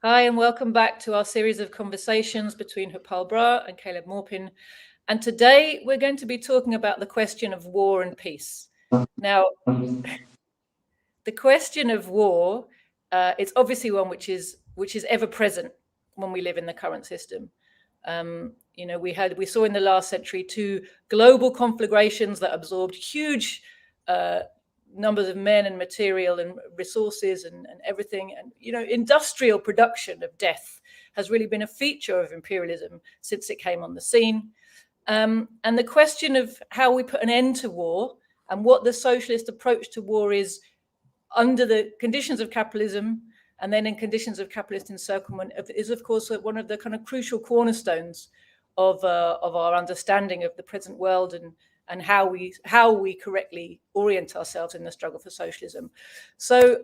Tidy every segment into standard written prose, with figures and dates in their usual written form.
Hi, and welcome back to our series of conversations between Harpal Brar and Caleb Maupin. And today we're going to be talking about the question of war and peace. Now, the question of war, it's obviously one which is ever present when we live in the current system. We saw in the last century two global conflagrations that absorbed huge numbers of men and material and resources and everything. And, industrial production of death has really been a feature of imperialism since it came on the scene. And the question of how we put an end to war and what the socialist approach to war is under the conditions of capitalism and then in conditions of capitalist encirclement is, of course, one of the kind of crucial cornerstones of our understanding of the present world and how we correctly orient ourselves in the struggle for socialism. So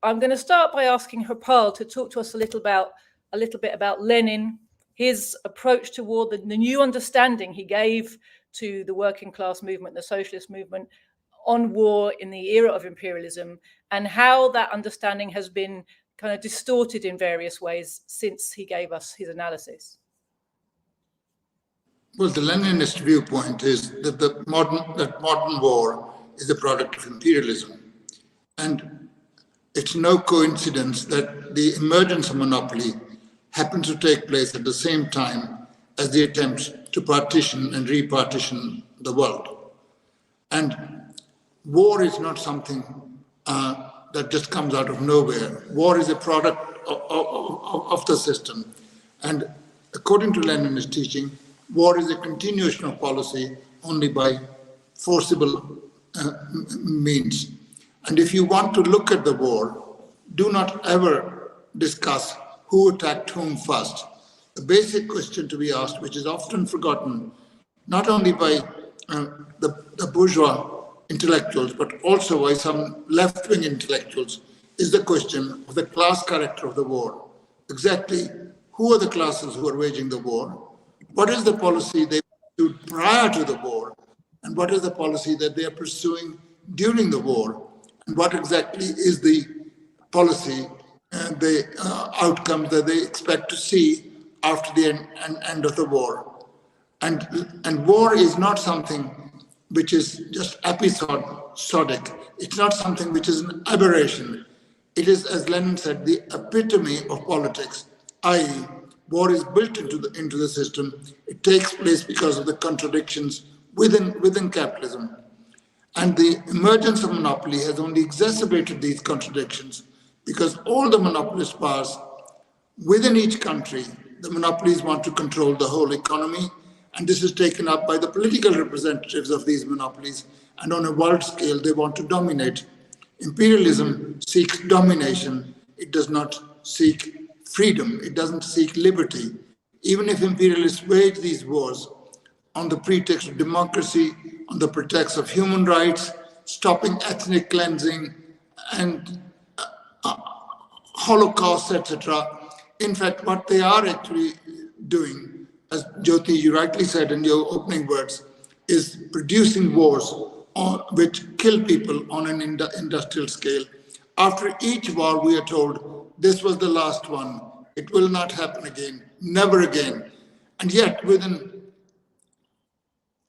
I'm going to start by asking Harpal to talk to us a little bit about Lenin, his approach to war, the new understanding he gave to the working class movement, the socialist movement, on war in the era of imperialism, and how that understanding has been kind of distorted in various ways since he gave us his analysis. Well, the Leninist viewpoint is that modern war is a product of imperialism. And it's no coincidence that the emergence of monopoly happens to take place at the same time as the attempts to partition and repartition the world. And war is not something that just comes out of nowhere. War is a product of the system. And according to Leninist teaching, war is a continuation of policy only by forcible means. And if you want to look at the war, do not ever discuss who attacked whom first. The basic question to be asked, which is often forgotten, not only by the bourgeois intellectuals, but also by some left-wing intellectuals, is the question of the class character of the war. Exactly who are the classes who are waging the war? What is the policy they pursued prior to the war? And what is the policy that they are pursuing during the war? And what exactly is the policy and the outcomes that they expect to see after the end of the war? And war is not something which is just episodic. It's not something which is an aberration. It is, as Lenin said, the epitome of politics, i.e., war is built into the system. It takes place because of the contradictions within capitalism. And the emergence of monopoly has only exacerbated these contradictions because all the monopolist powers within each country, the monopolies want to control the whole economy, and this is taken up by the political representatives of these monopolies, and on a world scale, they want to dominate. Imperialism seeks domination. It does not seek freedom. It doesn't seek liberty. Even if imperialists wage these wars on the pretext of democracy, on the pretext of human rights, stopping ethnic cleansing, and Holocaust, etc. In fact, what they are actually doing, as Joti, you rightly said in your opening words, is producing wars which kill people on an industrial scale. After each war, we are told, this was the last one. It will not happen again, never again. And yet, within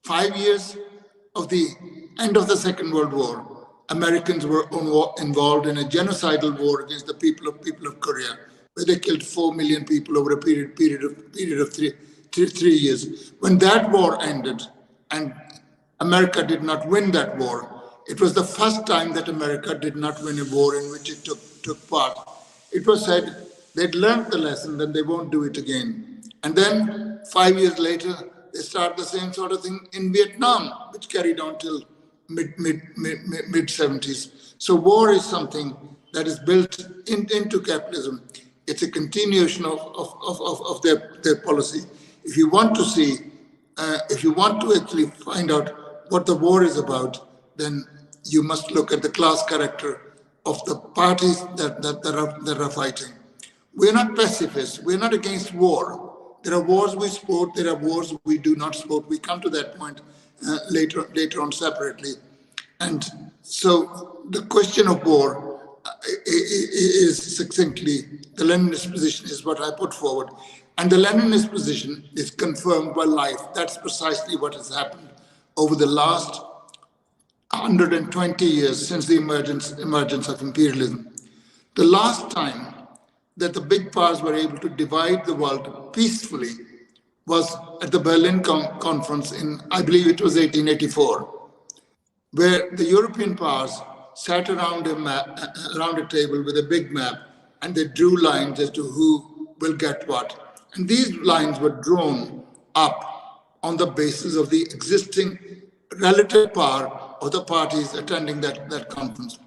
5 years of the end of the Second World War, Americans were involved in a genocidal war against the people of Korea, where they killed 4 million people over a period of 3 years. When that war ended and America did not win that war, it was the first time that America did not win a war in which it took part. It was said they'd learned the lesson, then they won't do it again. And then 5 years later, they start the same sort of thing in Vietnam, which carried on till mid-70s. So war is something that is built into capitalism. It's a continuation of their policy. If you want to see, if you want to actually find out what the war is about, then you must look at the class character of the parties that are fighting. We're not pacifists. We're not against war. There are wars we support. There are wars we do not support. We come to that point later on separately. And so the question of war is succinctly, the Leninist position is what I put forward. And the Leninist position is confirmed by life. That's precisely what has happened over the last 120 years since the emergence of imperialism. The last time that the big powers were able to divide the world peacefully was at the Berlin Conference in, I believe it was 1884, where the European powers sat around around a table with a big map, and they drew lines as to who will get what. And these lines were drawn up on the basis of the existing relative power of the parties attending that conference.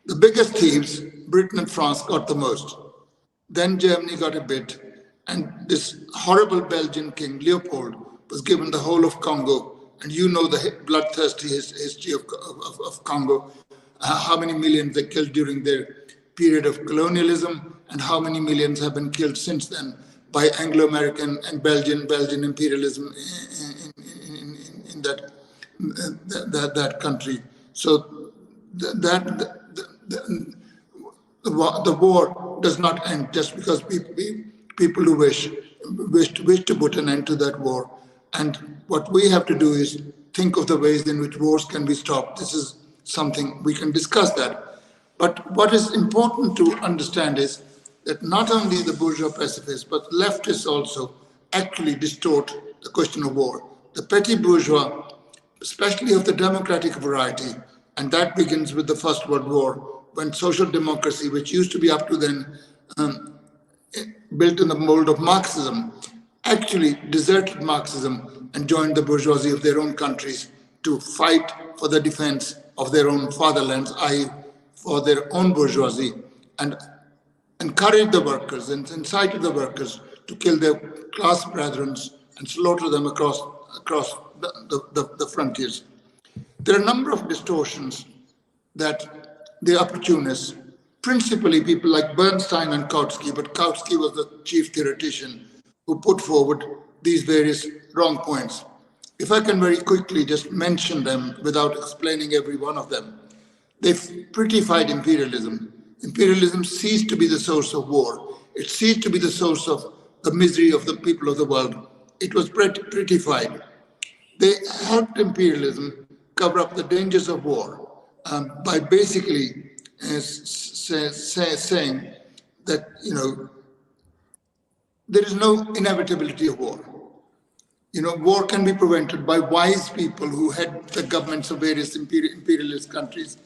The biggest thieves, Britain and France, got the most. Then Germany got a bit, and this horrible Belgian king, Leopold, was given the whole of Congo. And you know the bloodthirsty history of Congo, how many millions they killed during their period of colonialism, and how many millions have been killed since then by Anglo-American and Belgian imperialism in that country. So the war does not end just because people who wish to put an end to that war. And what we have to do is think of the ways in which wars can be stopped. This is something we can discuss that. But what is important to understand is that not only the bourgeois pacifists, but leftists also actually distort the question of war. The petty bourgeois, especially of the democratic variety, and that begins with the First World War, when social democracy, which used to be up to then built in the mold of Marxism, actually deserted Marxism and joined the bourgeoisie of their own countries to fight for the defense of their own fatherlands, i.e. for their own bourgeoisie, and encouraged the workers and incited the workers to kill their class brethren and slaughter them across the frontiers. There are a number of distortions that the opportunists, principally people like Bernstein and Kautsky, but Kautsky was the chief theoretician who put forward these various wrong points. If I can very quickly just mention them without explaining every one of them. They prettified imperialism. Imperialism ceased to be the source of war. It ceased to be the source of the misery of the people of the world. It was prettified. They helped imperialism cover up the dangers of war by basically saying that, there is no inevitability of war. War can be prevented by wise people who head the governments of various imperialist countries.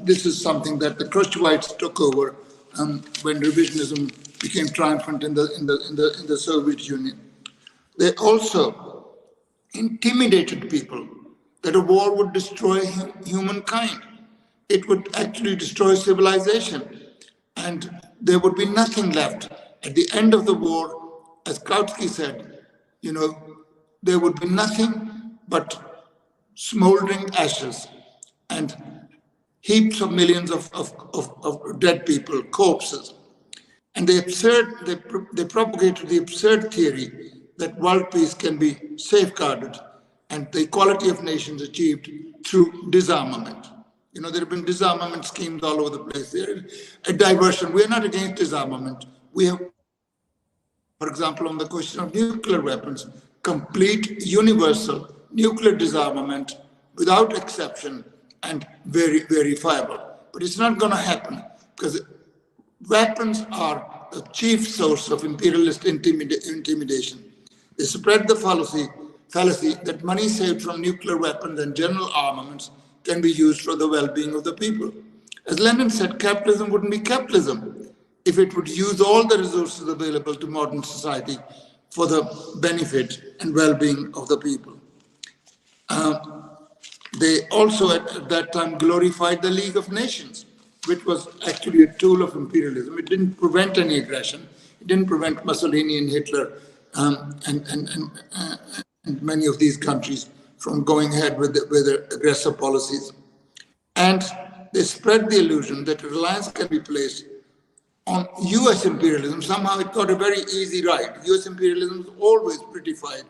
This is something that the Khrushchevites took over when revisionism became triumphant in the Soviet Union. They also intimidated people that a war would destroy humankind. It would actually destroy civilization, and there would be nothing left. At the end of the war, as Kautsky said, there would be nothing but smoldering ashes and heaps of millions of dead people, corpses. And they propagated the absurd theory that world peace can be safeguarded and the equality of nations achieved through disarmament. There have been disarmament schemes all over the place. There is a diversion. We are not against disarmament. We have, for example, on the question of nuclear weapons, complete universal nuclear disarmament without exception and very verifiable. But it's not going to happen because weapons are the chief source of imperialist intimidation. They spread the fallacy that money saved from nuclear weapons and general armaments can be used for the well-being of the people. As Lenin said, capitalism wouldn't be capitalism if it would use all the resources available to modern society for the benefit and well-being of the people. They also at that time glorified the League of Nations, which was actually a tool of imperialism. It didn't prevent any aggression. It didn't prevent Mussolini and Hitler and many of these countries from going ahead with their aggressive policies. And they spread the illusion that a reliance can be placed on US imperialism. Somehow it got a very easy ride. US imperialism was always prettified.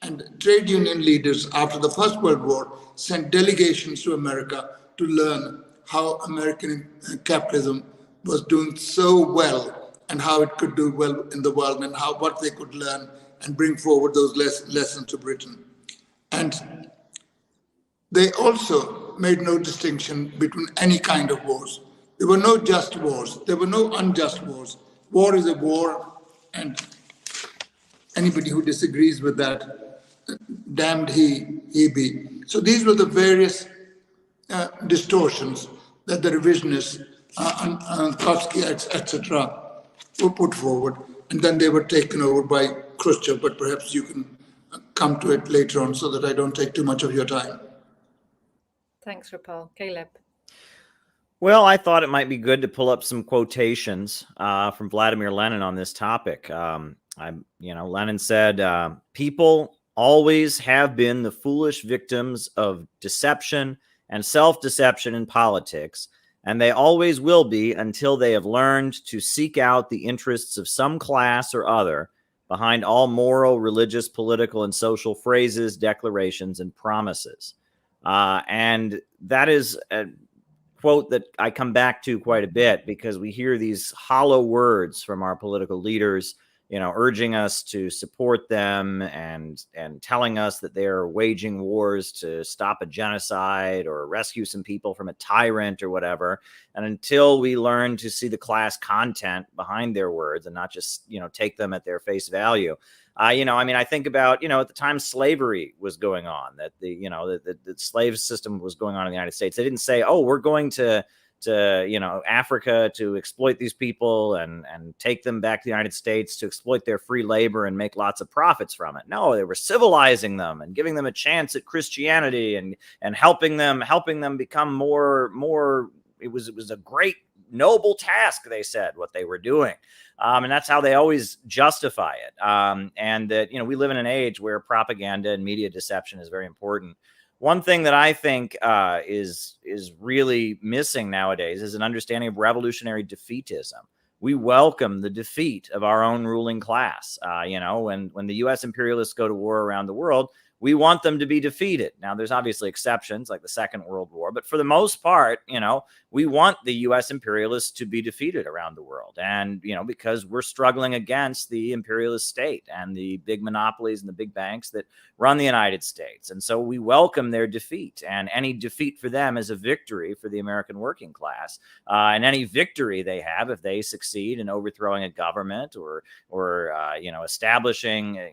And trade union leaders after the First World War sent delegations to America to learn how American capitalism was doing so well, and how it could do well in the world, and how what they could learn and bring forward those lessons to Britain. And they also made no distinction between any kind of wars. There were no just wars. There were no unjust wars. War is a war, and anybody who disagrees with that, damned he be. So these were the various distortions that the revisionists, Trotsky, etc., were put forward, and then they were taken over by Khrushchev. But perhaps you can come to it later on, so that I don't take too much of your time. Thanks, Harpal. Caleb. Well, I thought it might be good to pull up some quotations from Vladimir Lenin on this topic. Lenin said, "People always have been the foolish victims of deception and self-deception in politics, and they always will be until they have learned to seek out the interests of some class or other behind all moral, religious, political, and social phrases, declarations, and promises." And that is a quote that I come back to quite a bit, because we hear these hollow words from our political leaders, urging us to support them and telling us that they're waging wars to stop a genocide or rescue some people from a tyrant or whatever. And until we learn to see the class content behind their words and not just, take them at their face value. I think about, at the time slavery was going on, that the slave system was going on in the United States. They didn't say, oh, we're going to Africa to exploit these people and take them back to the United States to exploit their free labor and make lots of profits from it. No, they were civilizing them and giving them a chance at Christianity and helping them become more. It was a great, noble task, they said, what they were doing. And that's how they always justify it. And that, we live in an age where propaganda and media deception is very important. One thing that I think is really missing nowadays is an understanding of revolutionary defeatism. We welcome the defeat of our own ruling class. When the U.S. imperialists go to war around the world, we want them to be defeated. Now, there's obviously exceptions like the Second World War, but for the most part, we want the U.S. imperialists to be defeated around the world. And, because we're struggling against the imperialist state and the big monopolies and the big banks that run the United States. And so we welcome their defeat, and any defeat for them is a victory for the American working class. And any victory they have, if they succeed in overthrowing a government or establishing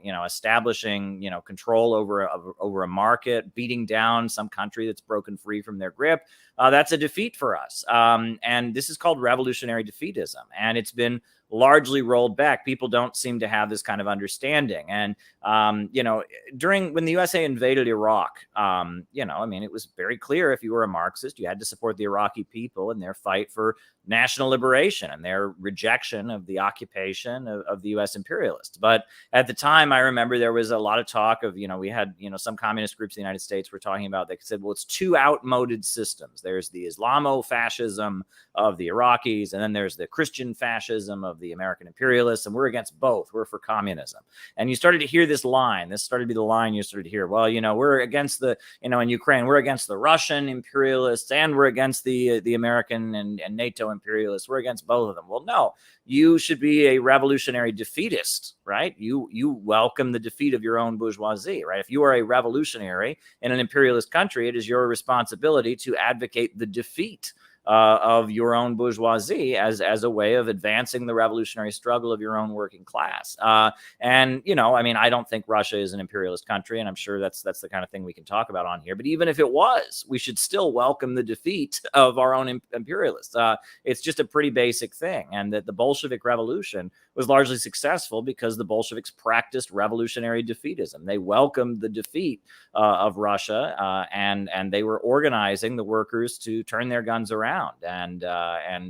control over a market, beating down some country that's broken free from their grip, that's a defeat for us. And this is called revolutionary defeatism. And it's been largely rolled back. People don't seem to have this kind of understanding. And, when the USA invaded Iraq, it was very clear, if you were a Marxist, you had to support the Iraqi people in their fight for national liberation and their rejection of the occupation of the U.S. imperialists. But at the time, I remember there was a lot of talk of, we had, some communist groups in the United States were talking about, they said, well, it's two outmoded systems. There's the Islamo-fascism of the Iraqis, and then there's the Christian fascism of the American imperialists, and we're against both. We're for communism. And you started to hear this line. This started to be the line you started to hear. Well, we're against the, in Ukraine, we're against the Russian imperialists, and we're against the American and NATO imperialists. We're against both of them. Well, no, you should be a revolutionary defeatist, right? You welcome the defeat of your own bourgeoisie, right? If you are a revolutionary in an imperialist country, it is your responsibility to advocate the defeat of your own bourgeoisie as a way of advancing the revolutionary struggle of your own working class. I don't think Russia is an imperialist country, and I'm sure that's the kind of thing we can talk about on here. But even if it was, we should still welcome the defeat of our own imperialists. It's just a pretty basic thing, and that the Bolshevik Revolution was largely successful because the Bolsheviks practiced revolutionary defeatism. They welcomed the defeat of Russia, and they were organizing the workers to turn their guns around and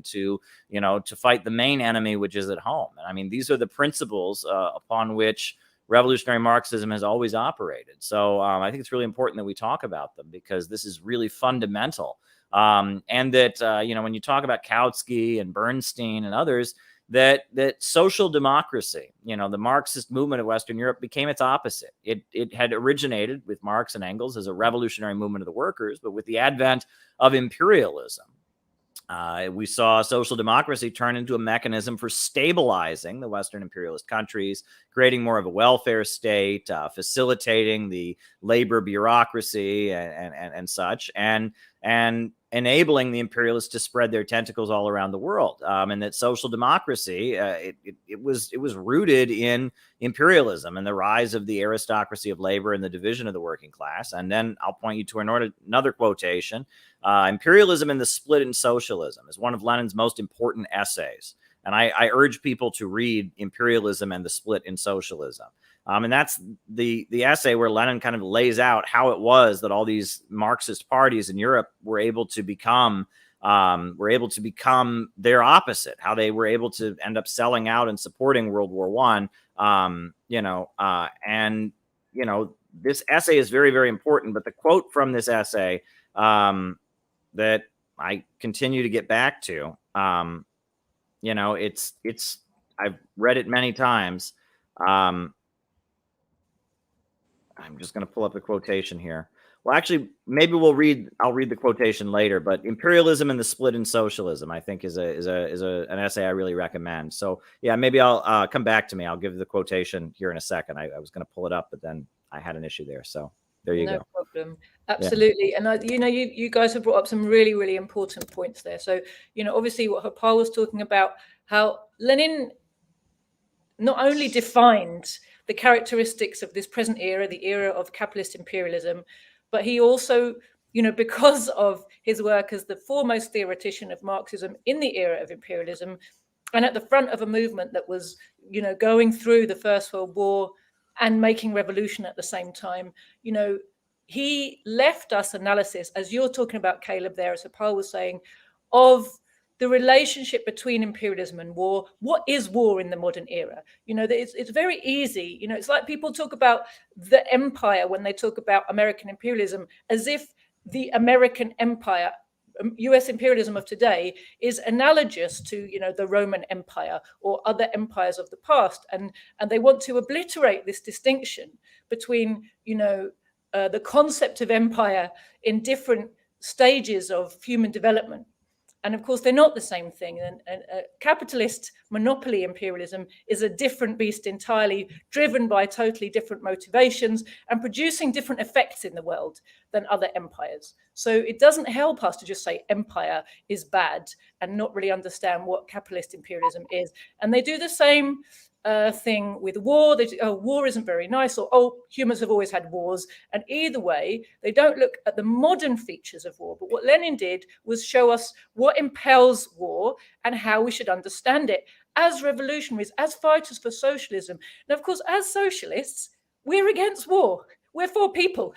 to fight the main enemy, which is at home. And these are the principles upon which revolutionary Marxism has always operated. So I think it's really important that we talk about them, because this is really fundamental. And that when you talk about Kautsky and Bernstein and others, that social democracy, the Marxist movement of Western Europe, became its opposite. It had originated with Marx and Engels as a revolutionary movement of the workers, but with the advent of imperialism, We saw social democracy turn into a mechanism for stabilizing the Western imperialist countries, creating more of a welfare state, facilitating the labor bureaucracy and such, and enabling the imperialists to spread their tentacles all around the world. And that social democracy, it was rooted in imperialism and the rise of the aristocracy of labor and the division of the working class. And then I'll point you to another quotation. Imperialism and the Split in Socialism is one of Lenin's most important essays. And I urge people to read Imperialism and the Split in Socialism. And that's the essay where Lenin kind of lays out how it was that all these Marxist parties in Europe were able to become their opposite, how they were able to end up selling out and supporting World War I. This essay is very, very important. But the quote from this essay that I continue to get back to, I've read it many times. I'm just going to pull up the quotation here. Well, actually, maybe I'll read the quotation later, but Imperialism and the Split in Socialism, I think is an essay I really recommend. So yeah, maybe I'll come back to me. I'll give the quotation here in a second. I was going to pull it up, but then I had an issue there. So there you go. No problem. Absolutely. Yeah. And you guys have brought up some really, really important points there. So, obviously what Harpal was talking about, how Lenin not only defined the characteristics of this present era, the era of capitalist imperialism, but he also, because of his work as the foremost theoretician of Marxism in the era of imperialism, and at the front of a movement that was, going through the First World War and making revolution at the same time, he left us analysis, as you're talking about, Caleb, there, as Harpal was saying, of the relationship between imperialism and war. What is war in the modern era? It's very easy. It's like people talk about the empire when they talk about American imperialism, as if the American empire, US imperialism of today, is analogous to, the Roman Empire or other empires of the past. And they want to obliterate this distinction between, the concept of empire in different stages of human development. And of course, they're not the same thing. And capitalist monopoly imperialism is a different beast entirely, driven by totally different motivations and producing different effects in the world than other empires. So it doesn't help us to just say empire is bad and not really understand what capitalist imperialism is. And they do the same thing with war. They do, war isn't very nice, or humans have always had wars. And either way, they don't look at the modern features of war. But what Lenin did was show us what impels war and how we should understand it as revolutionaries, as fighters for socialism. Now, of course, as socialists, we're against war. We're for people.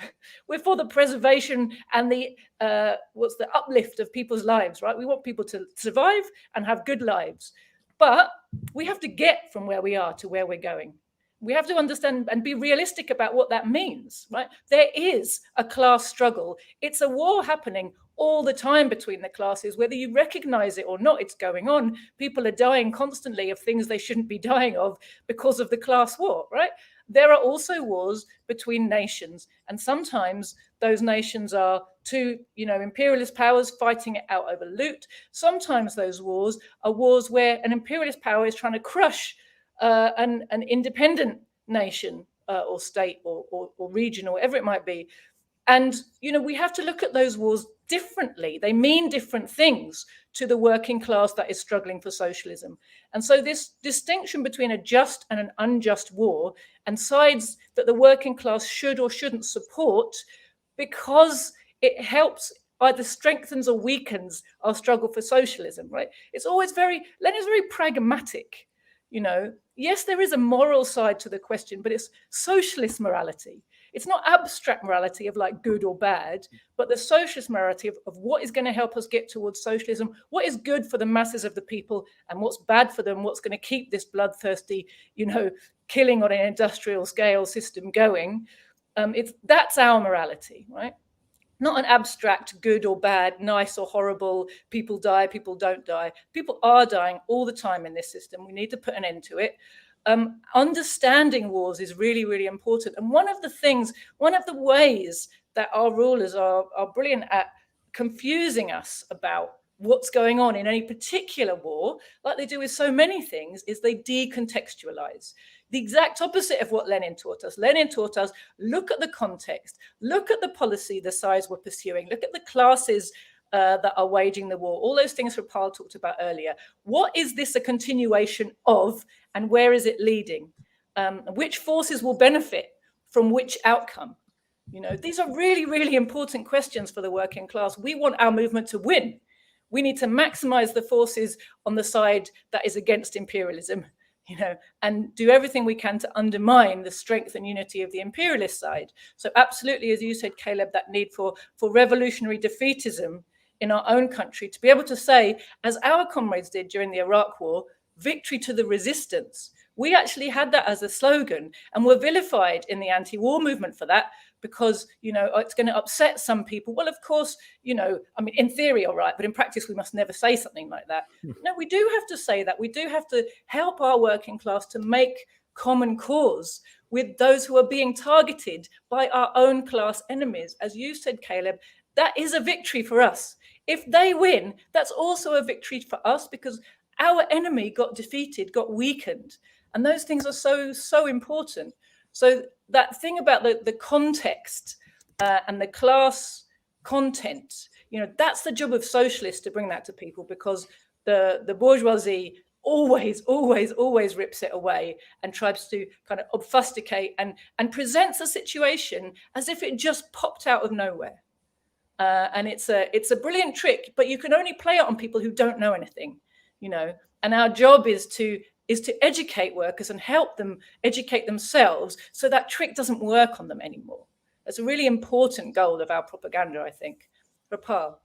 We're for the preservation and the uplift of people's lives, right? We want people to survive and have good lives. But we have to get from where we are to where we're going. We have to understand and be realistic about what that means, right? There is a class struggle. It's a war happening all the time between the classes, whether you recognize it or not, it's going on. People are dying constantly of things they shouldn't be dying of because of the class war, right? There are also wars between nations, and sometimes those nations are two, imperialist powers fighting it out over loot. Sometimes those wars are wars where an imperialist power is trying to crush an independent nation or state or region or whatever it might be. And, we have to look at those wars differently. They mean different things to the working class that is struggling for socialism. And so this distinction between a just and an unjust war, and sides that the working class should or shouldn't support, because it helps, either strengthens or weakens our struggle for socialism, right? It's always Lenin's very pragmatic. Yes, there is a moral side to the question, but it's socialist morality. It's not abstract morality of like good or bad, but the socialist morality of what is going to help us get towards socialism, what is good for the masses of the people, and what's bad for them, what's going to keep this bloodthirsty, killing on an industrial scale system going. That's our morality, right? Not an abstract good or bad, nice or horrible, people die, people don't die. People are dying all the time in this system. We need to put an end to it. Understanding wars is really, really important. And one of the ways that our rulers are brilliant at confusing us about what's going on in any particular war, like they do with so many things, is they decontextualize. The exact opposite of what Lenin taught us. Lenin taught us, look at the context, look at the policy the sides were pursuing, look at the classes that are waging the war, all those things Harpal talked about earlier. What is this a continuation of, and where is it leading? Which forces will benefit from which outcome? You know, these are really, really important questions for the working class. We want our movement to win. We need to maximize the forces on the side that is against imperialism, you know, and do everything we can to undermine the strength and unity of the imperialist side. So absolutely, as you said, Caleb, that need for revolutionary defeatism in our own country, to be able to say, as our comrades did during the Iraq War, victory to the resistance. We actually had that as a slogan and were vilified in the anti-war movement for that, because, you know, it's going to upset some people. Well, of course, you know, I mean, in theory, all right, but in practice, we must never say something like that. No, we do have to say that. We do have to help our working class to make common cause with those who are being targeted by our own class enemies. As you said, Caleb, that is a victory for us. If they win, that's also a victory for us, because our enemy got defeated, got weakened. And those things are so important. So that thing about the context and the class content, you know, that's the job of socialists, to bring that to people, because the bourgeoisie always rips it away and tries to kind of obfuscate and presents a situation as if it just popped out of nowhere. And it's a brilliant trick, but you can only play it on people who don't know anything, you know. And our job is to educate workers and help them educate themselves, so that trick doesn't work on them anymore. That's a really important goal of our propaganda, I think. Harpal.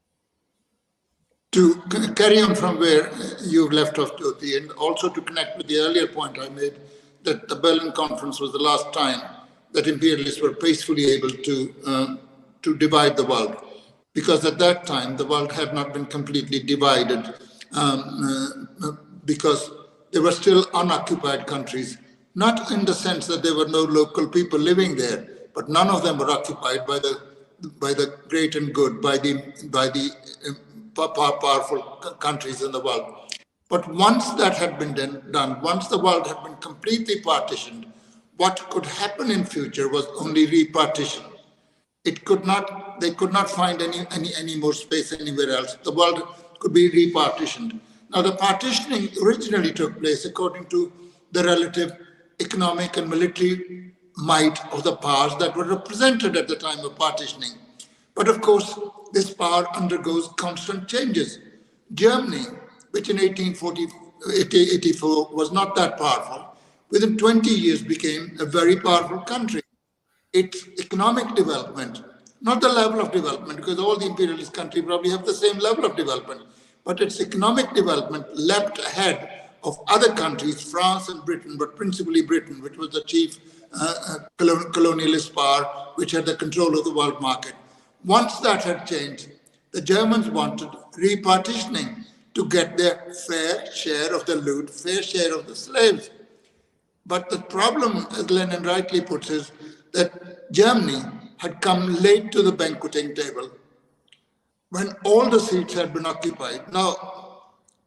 To carry on from where you've left off, Jyoti, and also to connect with the earlier point I made, that the Berlin Conference was the last time that imperialists were peacefully able to divide the world, because at that time the world had not been completely divided, because there were still unoccupied countries, not in the sense that there were no local people living there, but none of them were occupied by the great and good, by the powerful countries in the world. But once that had been done, once the world had been completely partitioned, what could happen in future was only repartition. They could not find any more space anywhere else. The world could be repartitioned. Now, the partitioning originally took place according to the relative economic and military might of the powers that were represented at the time of partitioning. But of course, this power undergoes constant changes. Germany, which in 1884 was not that powerful, within 20 years became a very powerful country. Its economic development, not the level of development, because all the imperialist countries probably have the same level of development, but its economic development leapt ahead of other countries, France and Britain, but principally Britain, which was the chief colonialist power, which had the control of the world market. Once that had changed, the Germans wanted repartitioning to get their fair share of the loot, fair share of the slaves. But the problem, as Lenin rightly puts, is that Germany had come late to the banqueting table when all the seats had been occupied. Now,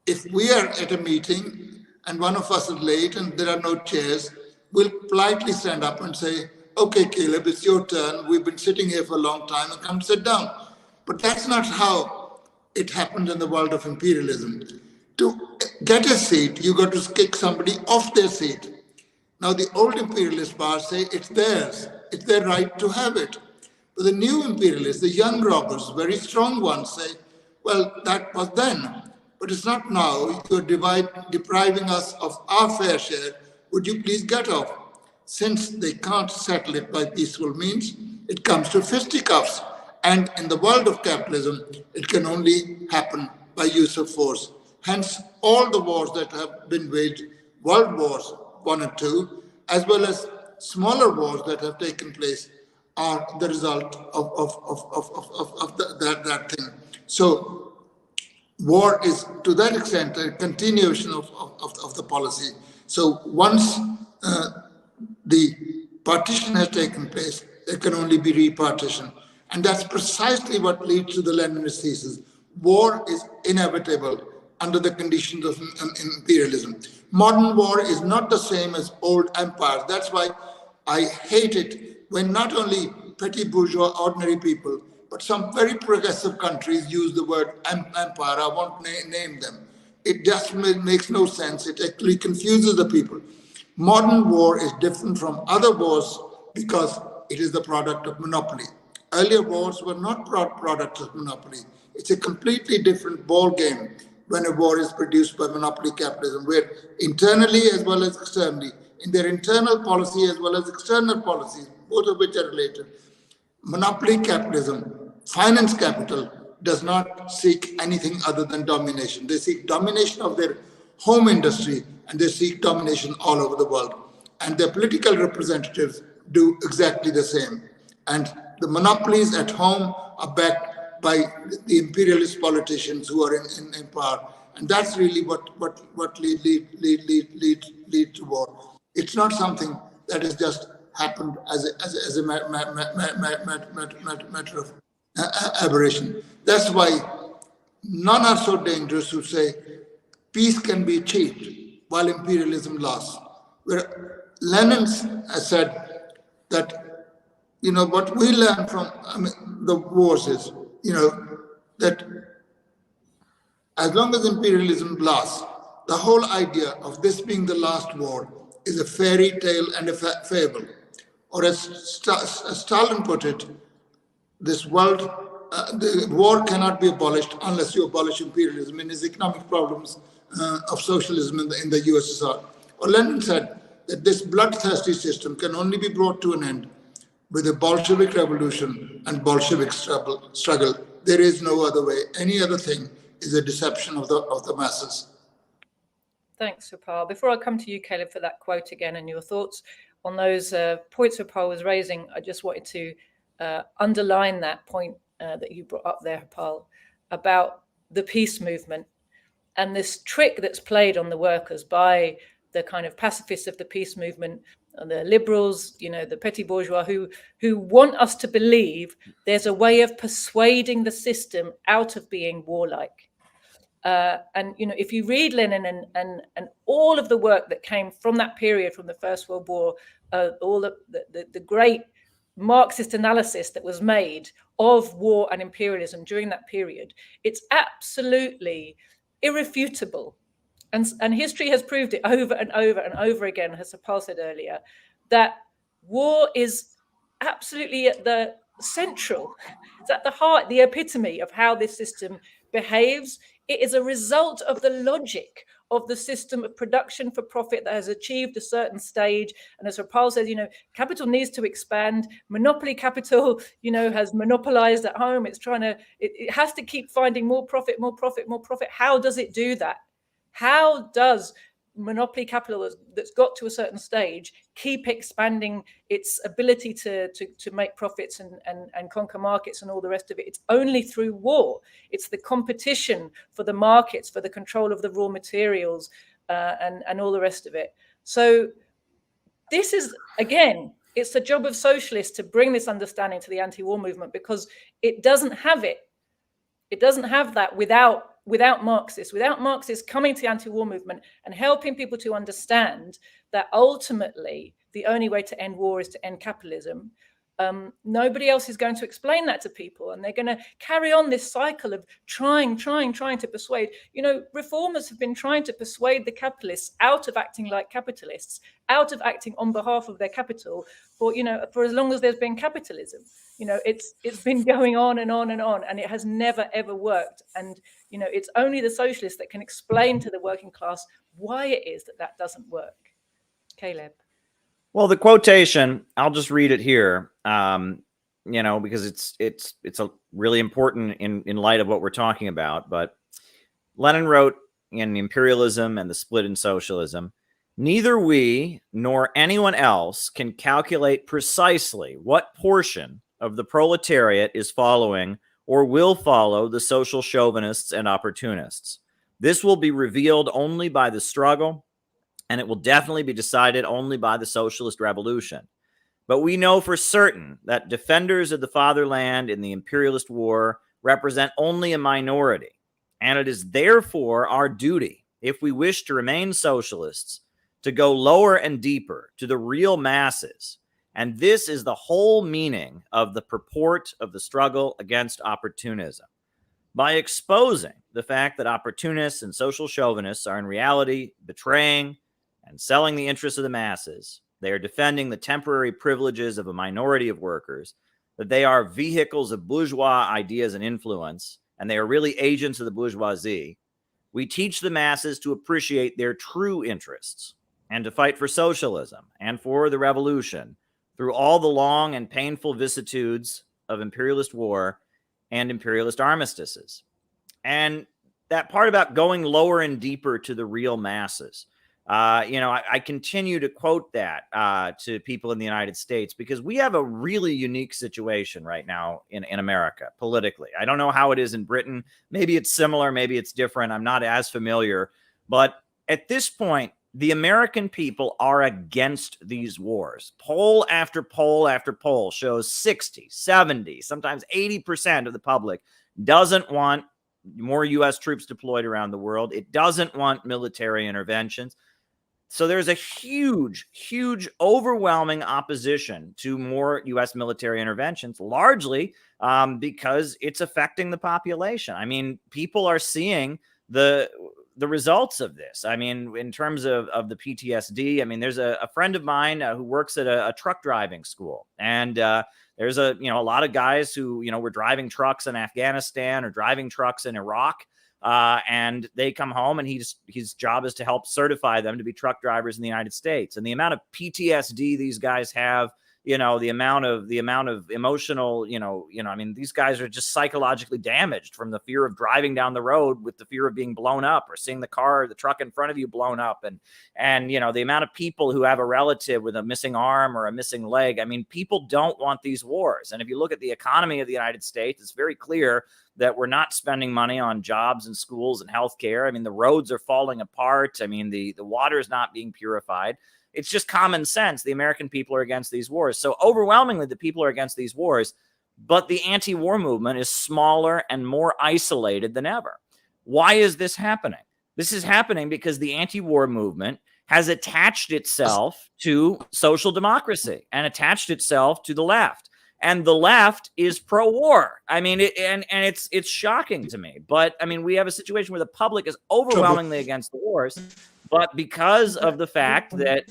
if we are at a meeting and one of us is late and there are no chairs, we'll politely stand up and say, okay, Caleb, it's your turn. We've been sitting here for a long time, and come sit down. But that's not how it happened in the world of imperialism. To get a seat, you got to kick somebody off their seat. Now, the old imperialist powers say it's theirs. It's their right to have it. But the new imperialists, the young robbers, very strong ones, say, well, that was then, but it's not now. You're depriving us of our fair share. Would you please get off? Since they can't settle it by peaceful means, it comes to fisticuffs. And in the world of capitalism, it can only happen by use of force. Hence, all the wars that have been waged, World Wars I and II, as well as smaller wars that have taken place, are the result of that thing. So war is, to that extent, a continuation of the policy. So once the partition has taken place, there can only be repartition. And that's precisely what leads to the Leninist thesis. War is inevitable under the conditions of imperialism. Modern war is not the same as old empires. That's why I hate it when not only petty bourgeois, ordinary people, but some very progressive countries use the word empire. I won't name them. It just makes no sense. It actually confuses the people. Modern war is different from other wars because it is the product of monopoly. Earlier wars were not products of monopoly. It's a completely different ball game when a war is produced by monopoly capitalism, where internally as well as externally, in their internal policy as well as external policies, both of which are related, monopoly capitalism, finance capital, does not seek anything other than domination. They seek domination of their home industry and they seek domination all over the world. And their political representatives do exactly the same. And the monopolies at home are backed by the imperialist politicians who are in power. And that's really what lead to war. It's not something that has just happened as a matter of aberration. That's why none are so dangerous who say peace can be achieved while imperialism lasts. Where Lenin has said that, what we learn from the wars is, that as long as imperialism lasts, the whole idea of this being the last war is a fairy tale and a fable. Or as Stalin put it, this world, the war cannot be abolished unless you abolish imperialism in his economic problems of socialism in the USSR. Or Lenin said that this bloodthirsty system can only be brought to an end with a Bolshevik revolution and Bolshevik struggle. There is no other way. Any other thing is a deception of the masses. Thanks, Harpal. Before I come to you, Caleb, for that quote again and your thoughts on those points Harpal was raising, I just wanted to underline that point that you brought up there, Harpal, about the peace movement and this trick that's played on the workers by the kind of pacifists of the peace movement and the liberals, the petty bourgeois who want us to believe there's a way of persuading the system out of being warlike. And if you read Lenin and all of the work that came from that period, from the First World War, all the great Marxist analysis that was made of war and imperialism during that period, it's absolutely irrefutable. And history has proved it over and over and over again, as Harpal said earlier, that war is absolutely at the central, it's at the heart, the epitome of how this system behaves. It is a result of the logic of the system of production for profit that has achieved a certain stage. And as Harpal says, capital needs to expand. Monopoly capital, has monopolized at home. It's it has to keep finding more profit, more profit, more profit. How does it do that? How does monopoly capital that's got to a certain stage keep expanding its ability to make profits and conquer markets and all the rest of it? It's only through war. It's the competition for the markets, for the control of the raw materials, and all the rest of it. So this is, again, it's the job of socialists to bring this understanding to the anti-war movement, because it doesn't have it. It doesn't have that without Marxists coming to the anti-war movement and helping people to understand that ultimately the only way to end war is to end capitalism. Nobody else is going to explain that to people, and they're going to carry on this cycle of trying to persuade. Reformers have been trying to persuade the capitalists out of acting like capitalists, out of acting on behalf of their capital for as long as there's been capitalism. It's been going on and on and on, and it has never ever worked. And it's only the socialists that can explain to the working class why it is that doesn't work. Caleb. Well, the quotation, I'll just read it here, because it's a really important in light of what we're talking about. But Lenin wrote in Imperialism and the Split in Socialism, "Neither we nor anyone else can calculate precisely what portion of the proletariat is following or will follow the social chauvinists and opportunists. This will be revealed only by the struggle, and it will definitely be decided only by the socialist revolution. But we know for certain that defenders of the fatherland in the imperialist war represent only a minority, and it is therefore our duty, if we wish to remain socialists, to go lower and deeper to the real masses. And this is the whole meaning of the purport of the struggle against opportunism. By exposing the fact that opportunists and social chauvinists are in reality betraying and selling the interests of the masses, they are defending the temporary privileges of a minority of workers, that they are vehicles of bourgeois ideas and influence, and they are really agents of the bourgeoisie, we teach the masses to appreciate their true interests and to fight for socialism and for the revolution through all the long and painful vicissitudes of imperialist war and imperialist armistices. And that part about going lower and deeper to the real masses, I continue to quote that to people in the United States because we have a really unique situation right now in America politically. I don't know how it is in Britain. Maybe it's similar, maybe it's different. I'm not as familiar. But at this point, the American people are against these wars. Poll after poll after poll shows 60, 70, sometimes 80% of the public doesn't want more U.S. troops deployed around the world. It doesn't want military interventions. So there's a huge, huge, overwhelming opposition to more U.S. military interventions, largely because it's affecting the population. I mean, people are seeing the results of this. I mean, in terms of the PTSD, I mean, there's a friend of mine who works at a truck driving school. And there's a lot of guys who, were driving trucks in Afghanistan or driving trucks in Iraq. And they come home and his job is to help certify them to be truck drivers in the United States. And the amount of PTSD these guys have, the amount of emotional, I mean, these guys are just psychologically damaged from the fear of driving down the road with the fear of being blown up or seeing the truck in front of you blown up. And the amount of people who have a relative with a missing arm or a missing leg. I mean, people don't want these wars. And if you look at the economy of the United States, it's very clear that we're not spending money on jobs and schools and healthcare. I mean, the roads are falling apart. I mean, the water is not being purified. It's just common sense. The American people are against these wars. So overwhelmingly, the people are against these wars, but the anti-war movement is smaller and more isolated than ever. Why is this happening? This is happening because the anti-war movement has attached itself to social democracy and attached itself to the left. And the left is pro-war. I mean, it's shocking to me. But I mean, we have a situation where the public is overwhelmingly against the wars. But because of the fact that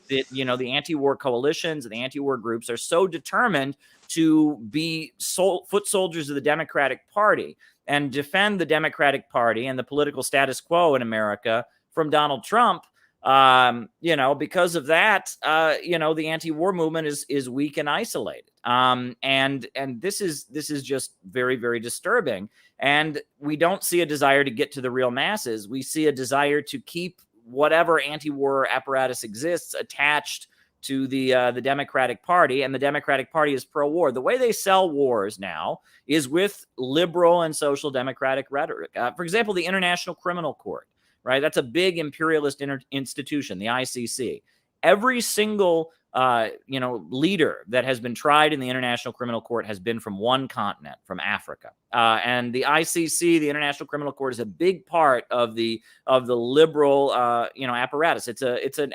the anti-war coalitions and the anti-war groups are so determined to be foot soldiers of the Democratic Party and defend the Democratic Party and the political status quo in America from Donald Trump, because of that, the anti-war movement is weak and isolated. And this is just very, very disturbing. And we don't see a desire to get to the real masses. We see a desire to keep whatever anti-war apparatus exists attached to the Democratic Party, and the Democratic Party is pro-war. The way they sell wars now is with liberal and social democratic rhetoric. For example, the International Criminal Court. Right, that's a big imperialist institution, the ICC. Every single leader that has been tried in the International Criminal Court has been from one continent, from Africa. And the ICC, the International Criminal Court, is a big part of the liberal apparatus. It's an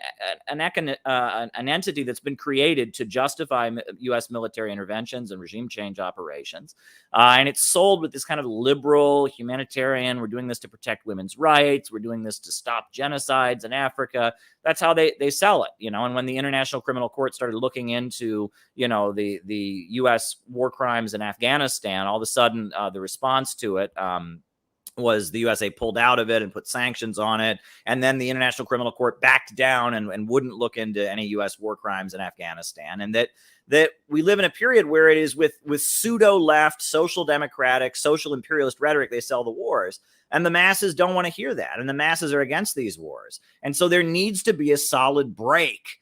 entity that's been created to justify U.S. military interventions and regime change operations, and it's sold with this kind of liberal humanitarian. We're doing this to protect women's rights. We're doing this to stop genocides in Africa. That's how they sell it, And when the International Criminal Court started looking into, the U.S. war crimes in Afghanistan, all of a sudden the response to it was the USA pulled out of it and put sanctions on it. And then the International Criminal Court backed down and wouldn't look into any U.S. war crimes in Afghanistan. And that we live in a period where it is with pseudo-left, social democratic, social imperialist rhetoric, they sell the wars. And the masses don't want to hear that. And the masses are against these wars. And so there needs to be a solid break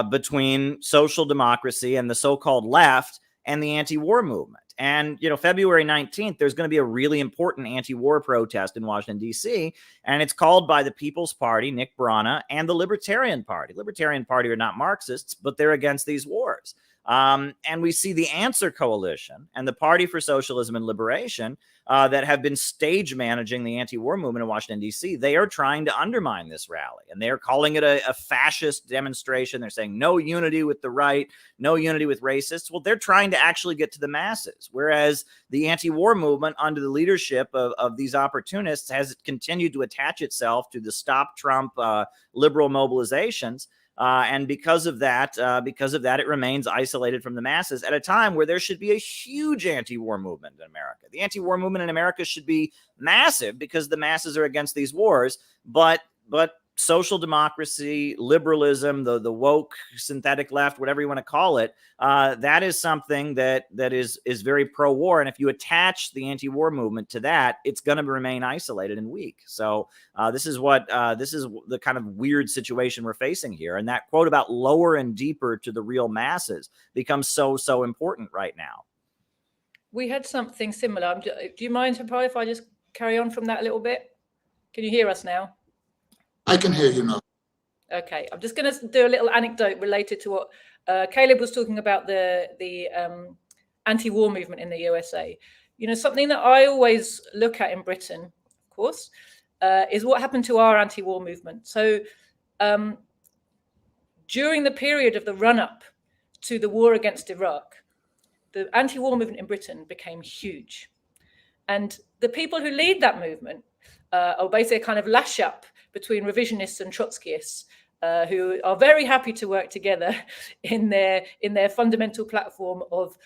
between social democracy and the so-called left and the anti-war movement. And, February 19th, there's going to be a really important anti-war protest in Washington, D.C., and it's called by the People's Party, Nick Brana, and the Libertarian Party. Libertarian Party are not Marxists, but they're against these wars. And we see the Answer Coalition and the Party for Socialism and Liberation that have been stage managing the anti-war movement in Washington, D.C. They are trying to undermine this rally, and they are calling it a fascist demonstration. They're saying no unity with the right, no unity with racists. Well, they're trying to actually get to the masses, whereas the anti-war movement under the leadership of these opportunists has continued to attach itself to the Stop Trump liberal mobilizations. And because of that, it remains isolated from the masses at a time where there should be a huge anti-war movement in America. The anti-war movement in America should be massive because the masses are against these wars. But social democracy, liberalism, the woke synthetic left, whatever you want to call it, that is something that is very pro-war. And if you attach the anti-war movement to that, it's going to remain isolated and weak. So this is the kind of weird situation we're facing here. And that quote about lower and deeper to the real masses becomes so important right now. We had something similar. Do you mind, Harpal, if I just carry on from that a little bit? Can you hear us now? I can hear you now. Okay, I'm just going to do a little anecdote related to what Caleb was talking about, the anti-war movement in the USA. You know, something that I always look at in Britain, of course, is what happened to our anti-war movement. So during the period of the run-up to the war against Iraq, the anti-war movement in Britain became huge. And the people who lead that movement are basically a kind of lash-up between revisionists and Trotskyists, who are very happy to work together in their fundamental platform of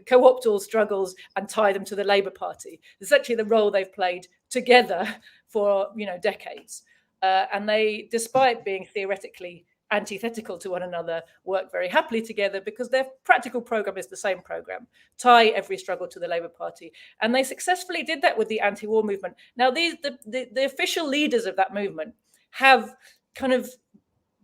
co-opt all struggles and tie them to the Labour Party. It's actually the role they've played together for decades. And they, despite being theoretically antithetical to one another, work very happily together because their practical program is the same program: tie every struggle to the Labour Party. And they successfully did that with the anti-war movement. Now, the official leaders of that movement have kind of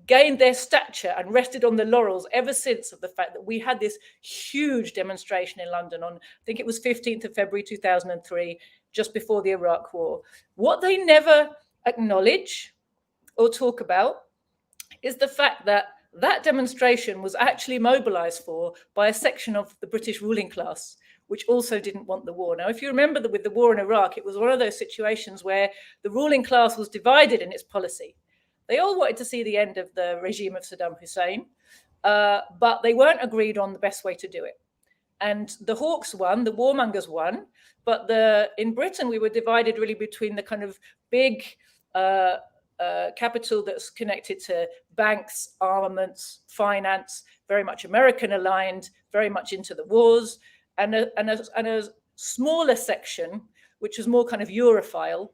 gained their stature and rested on the laurels ever since of the fact that we had this huge demonstration in London on, I think it was 15th of February 2003, just before the Iraq War. What they never acknowledge or talk about is the fact that that demonstration was actually mobilized for by a section of the British ruling class, which also didn't want the war. Now, if you remember that with the war in Iraq, it was one of those situations where the ruling class was divided in its policy. They all wanted to see the end of the regime of Saddam Hussein, but they weren't agreed on the best way to do it. And the hawks won, the warmongers won, but in Britain, we were divided really between the kind of big capital that's connected to banks, armaments, finance, very much American aligned, very much into the wars, and a smaller section, which was more kind of Europhile,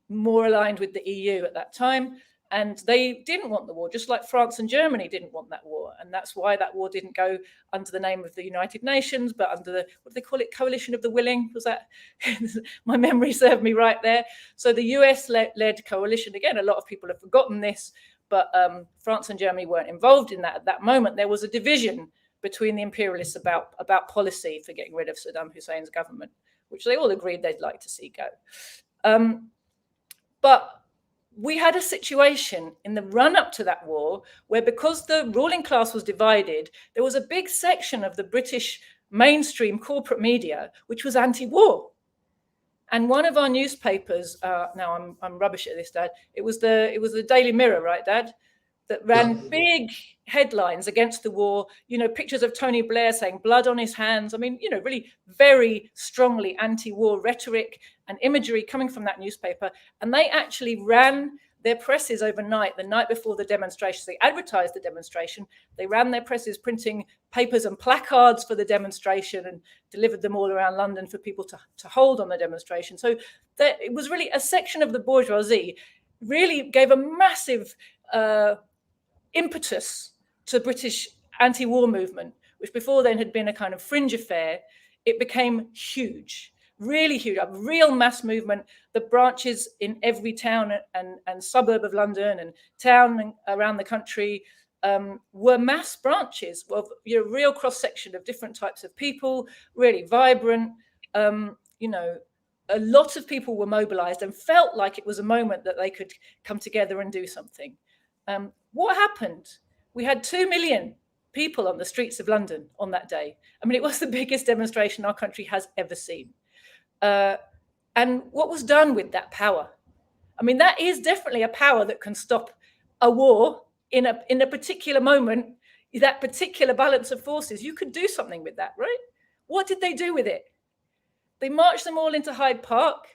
more aligned with the EU at that time. And they didn't want the war, just like France and Germany didn't want that war. And that's why that war didn't go under the name of the United Nations, but under the, what do they call it, Coalition of the Willing? Was that, my memory served me right there. So the US-led coalition, again, a lot of people have forgotten this, but France and Germany weren't involved in that at that moment. There was a division between the imperialists about policy for getting rid of Saddam Hussein's government, which they all agreed they'd like to see go. But we had a situation in the run-up to that war where, because the ruling class was divided, there was a big section of the British mainstream corporate media which was anti-war. And one of our newspapers, now I'm rubbish at this, Dad. It was the Daily Mirror, right, Dad? That ran big headlines against the war, pictures of Tony Blair saying blood on his hands. I mean, really very strongly anti-war rhetoric and imagery coming from that newspaper. And they actually ran their presses overnight, the night before the demonstrations. They advertised the demonstration. They ran their presses printing papers and placards for the demonstration and delivered them all around London for people to hold on the demonstration. So it was really a section of the bourgeoisie really gave a massive impetus to British anti-war movement, which before then had been a kind of fringe affair. It became huge, really huge, a real mass movement. The branches in every town and suburb of London and town around the country were mass branches of real cross-section of different types of people, really vibrant. A lot of people were mobilized and felt like it was a moment that they could come together and do something. What happened? We had 2 million people on the streets of London on that day. I mean, it was the biggest demonstration our country has ever seen. And what was done with that power? I mean, that is definitely a power that can stop a war in a particular moment, that particular balance of forces. You could do something with that, right? What did they do with it? They marched them all into Hyde Park,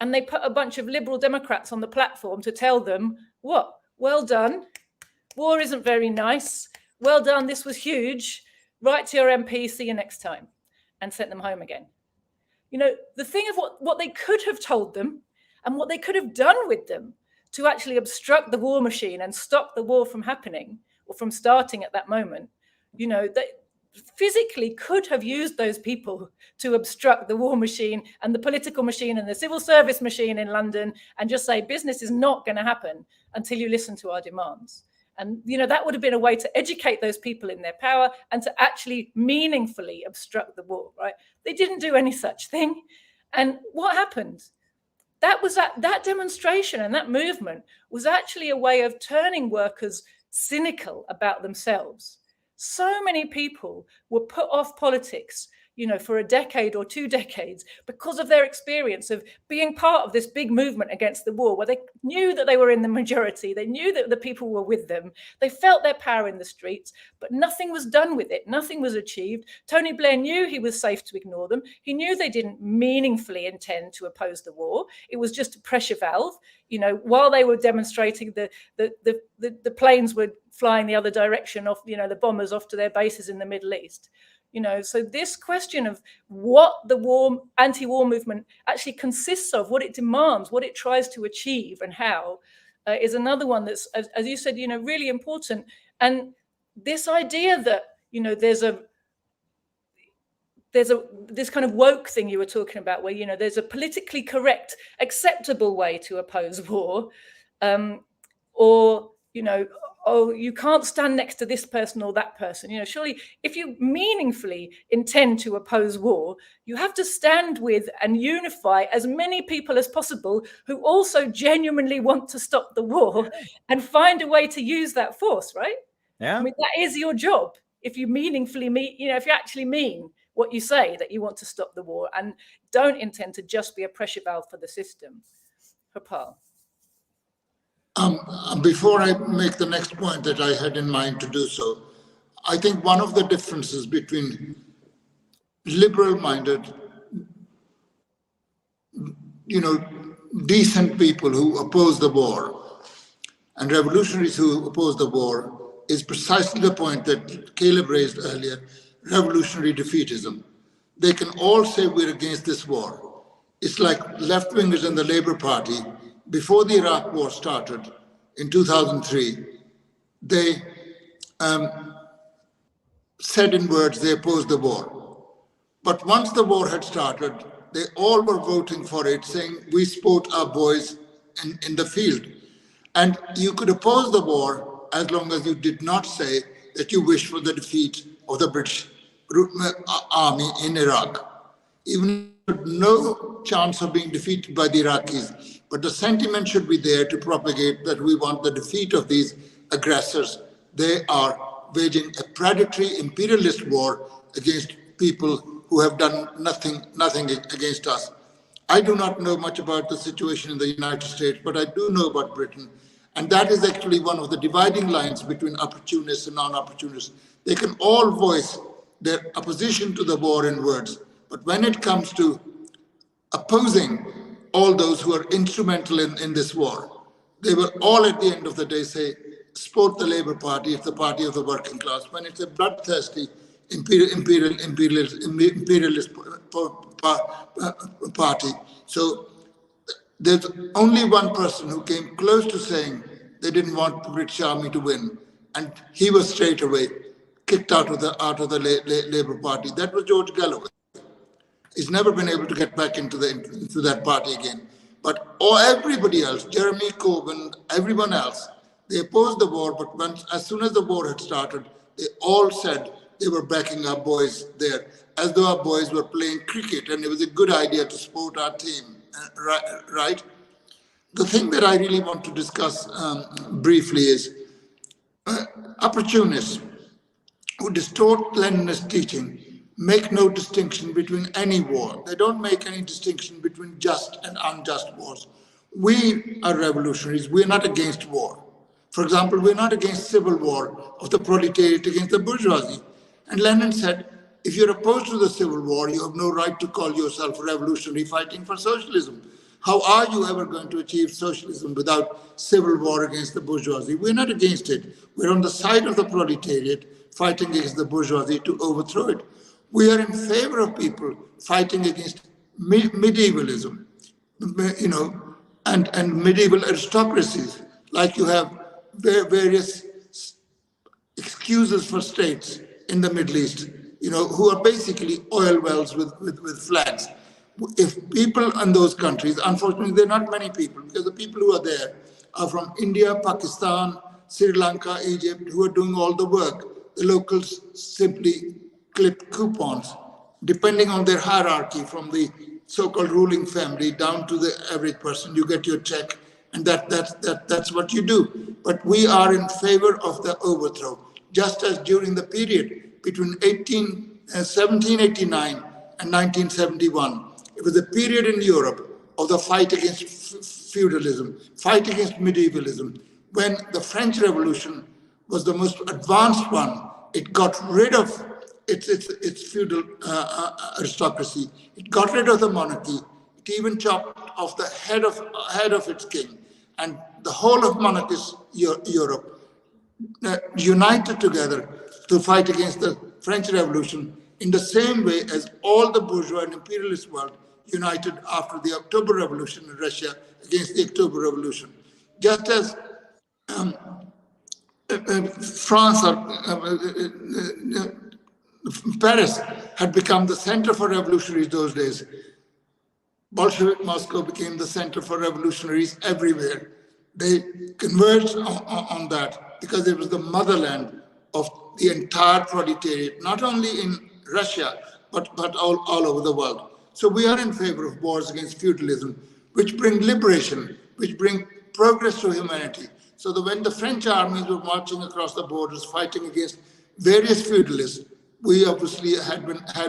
and they put a bunch of liberal Democrats on the platform to tell them, what? Well done. War isn't very nice. Well done. This was huge. Write to your MP. See you next time. And sent them home again. You know, the thing of what they could have told them and what they could have done with them to actually obstruct the war machine and stop the war from happening or from starting at that moment, you know, they physically could have used those people to obstruct the war machine and the political machine and the civil service machine in London, and just say business is not going to happen until you listen to our demands. And, you know, that would have been a way to educate those people in their power and to actually meaningfully obstruct the war, right? They didn't do any such thing. And what happened? That demonstration and that movement was actually a way of turning workers cynical about themselves. So many people were put off politics, you know, for a decade or 2 decades because of their experience of being part of this big movement against the war, where they knew that they were in the majority. They knew that the people were with them. They felt their power in the streets, but nothing was done with it. Nothing was achieved. Tony Blair knew he was safe to ignore them. He knew they didn't meaningfully intend to oppose the war. It was just a pressure valve. You know, while they were demonstrating, the planes were flying the other direction off, you know, the bombers off to their bases in the Middle East. You know, so this question of what the anti-war movement actually consists of, what it demands, what it tries to achieve, and how, is another one that's, as you said, you know, really important. And this idea that, you know, there's this kind of woke thing you were talking about, where, you know, there's a politically correct, acceptable way to oppose war, or, you know, oh, you can't stand next to this person or that person. You know, surely if you meaningfully intend to oppose war, you have to stand with and unify as many people as possible who also genuinely want to stop the war and find a way to use that force, right? Yeah. I mean, that is your job. If you meaningfully if you actually mean what you say, that you want to stop the war and don't intend to just be a pressure valve for the system. Harpal. Before I make the next point that I had in mind to do so, I think one of the differences between liberal-minded, you know, decent people who oppose the war and revolutionaries who oppose the war is precisely the point that Caleb raised earlier, revolutionary defeatism. They can all say we're against this war. It's like left-wingers in the Labour Party. Before the Iraq war started in 2003, they said in words they opposed the war. But once the war had started, they all were voting for it, saying, we support our boys in the field. And you could oppose the war as long as you did not say that you wish for the defeat of the British army in Iraq. Even no chance of being defeated by the Iraqis, but the sentiment should be there to propagate that we want the defeat of these aggressors. They are waging a predatory imperialist war against people who have done nothing against us. I do not know much about the situation in the United States, but I do know about Britain. And that is actually one of the dividing lines between opportunists and non-opportunists. They can all voice their opposition to the war in words, but when it comes to opposing all those who are instrumental in this war, they will all at the end of the day say, support the Labour Party, it's the party of the working class, when it's a bloodthirsty imperialist party. So there's only one person who came close to saying they didn't want the British Army to win, and he was straight away kicked out of the Labour Party. That was George Galloway. He's never been able to get back into that party again. But everybody else, Jeremy Corbyn, everyone else, they opposed the war, but as soon as the war had started, they all said they were backing our boys there, as though our boys were playing cricket and it was a good idea to support our team, right? The thing that I really want to discuss briefly is opportunists. who distort Leninist teaching, make no distinction between any war. They don't make any distinction between just and unjust wars. We are revolutionaries. We're not against war. For example, we're not against civil war of the proletariat against the bourgeoisie. And Lenin said, if you're opposed to the civil war, you have no right to call yourself revolutionary fighting for socialism. How are you ever going to achieve socialism without civil war against the bourgeoisie? We're not against it. We're on the side of the proletariat fighting against the bourgeoisie to overthrow it. We are in favor of people fighting against medievalism, and medieval aristocracies, like you have various excuses for states in the Middle East, who are basically oil wells with flags. If people in those countries, unfortunately, there are not many people, because the people who are there are from India, Pakistan, Sri Lanka, Egypt, who are doing all the work. The locals simply clip coupons, depending on their hierarchy, from the so-called ruling family down to the average person. You get your check, and that's what you do. But we are in favor of the overthrow, just as during the period between 1789 and 1971. It was a period in Europe of the fight against feudalism, fight against medievalism. When the French Revolution was the most advanced one, it got rid of its feudal aristocracy. It got rid of the monarchy. It even chopped off the head of its king. And the whole of monarchist Europe united together to fight against the French Revolution in the same way as all the bourgeois and imperialist world united after the October Revolution in Russia against the October Revolution. Just as France or Paris had become the center for revolutionaries those days, Bolshevik Moscow became the center for revolutionaries everywhere. They converged on that because it was the motherland of the entire proletariat, not only in Russia, but all over the world. So we are in favor of wars against feudalism, which bring liberation, which bring progress to humanity. So that when the French armies were marching across the borders, fighting against various feudalists, we obviously had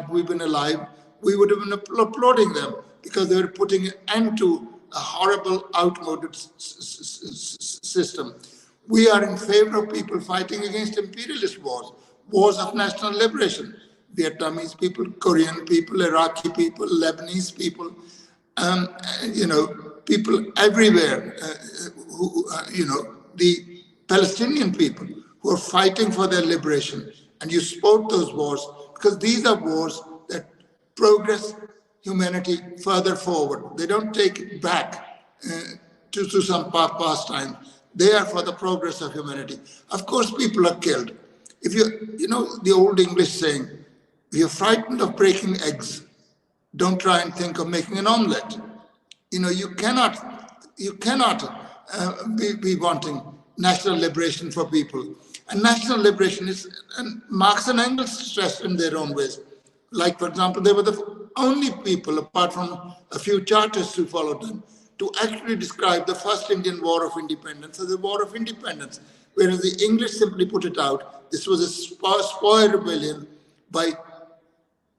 we been alive, we would have been applauding them, because they were putting an end to a horrible, outmoded system. We are in favor of people fighting against imperialist wars, wars of national liberation. Vietnamese people, Korean people, Iraqi people, Lebanese people, people everywhere, the Palestinian people who are fighting for their liberation. And you support those wars because these are wars that progress humanity further forward. They don't take it back to some past time. They are for the progress of humanity. Of course, people are killed. If the old English saying, if you're frightened of breaking eggs, don't try and think of making an omelette. You cannot be wanting national liberation for people. And national liberation is, and Marx and Engels stressed in their own ways. Like, for example, they were the only people, apart from a few chartists who followed them, to actually describe the first Indian War of Independence as a war of independence, whereas the English simply put it out, this was a spoil rebellion by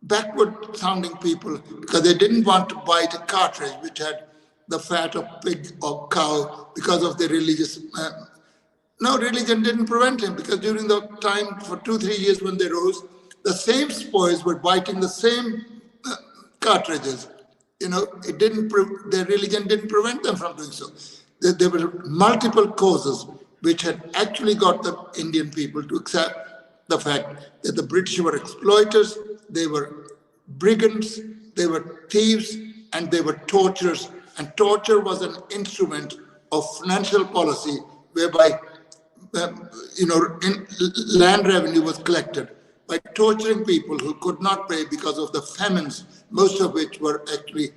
backward-sounding people, because they didn't want to bite a cartridge which had the fat of pig or cow because of their religious. No, religion didn't prevent him, because during the time for 2-3 years when they rose, the same spoils were biting the same cartridges. It didn't. Their religion didn't prevent them from doing so. There were multiple causes which had actually got the Indian people to accept the fact that the British were exploiters, they were brigands, they were thieves, and they were torturers. And torture was an instrument of financial policy whereby land revenue was collected by torturing people who could not pay because of the famines, most of which were actually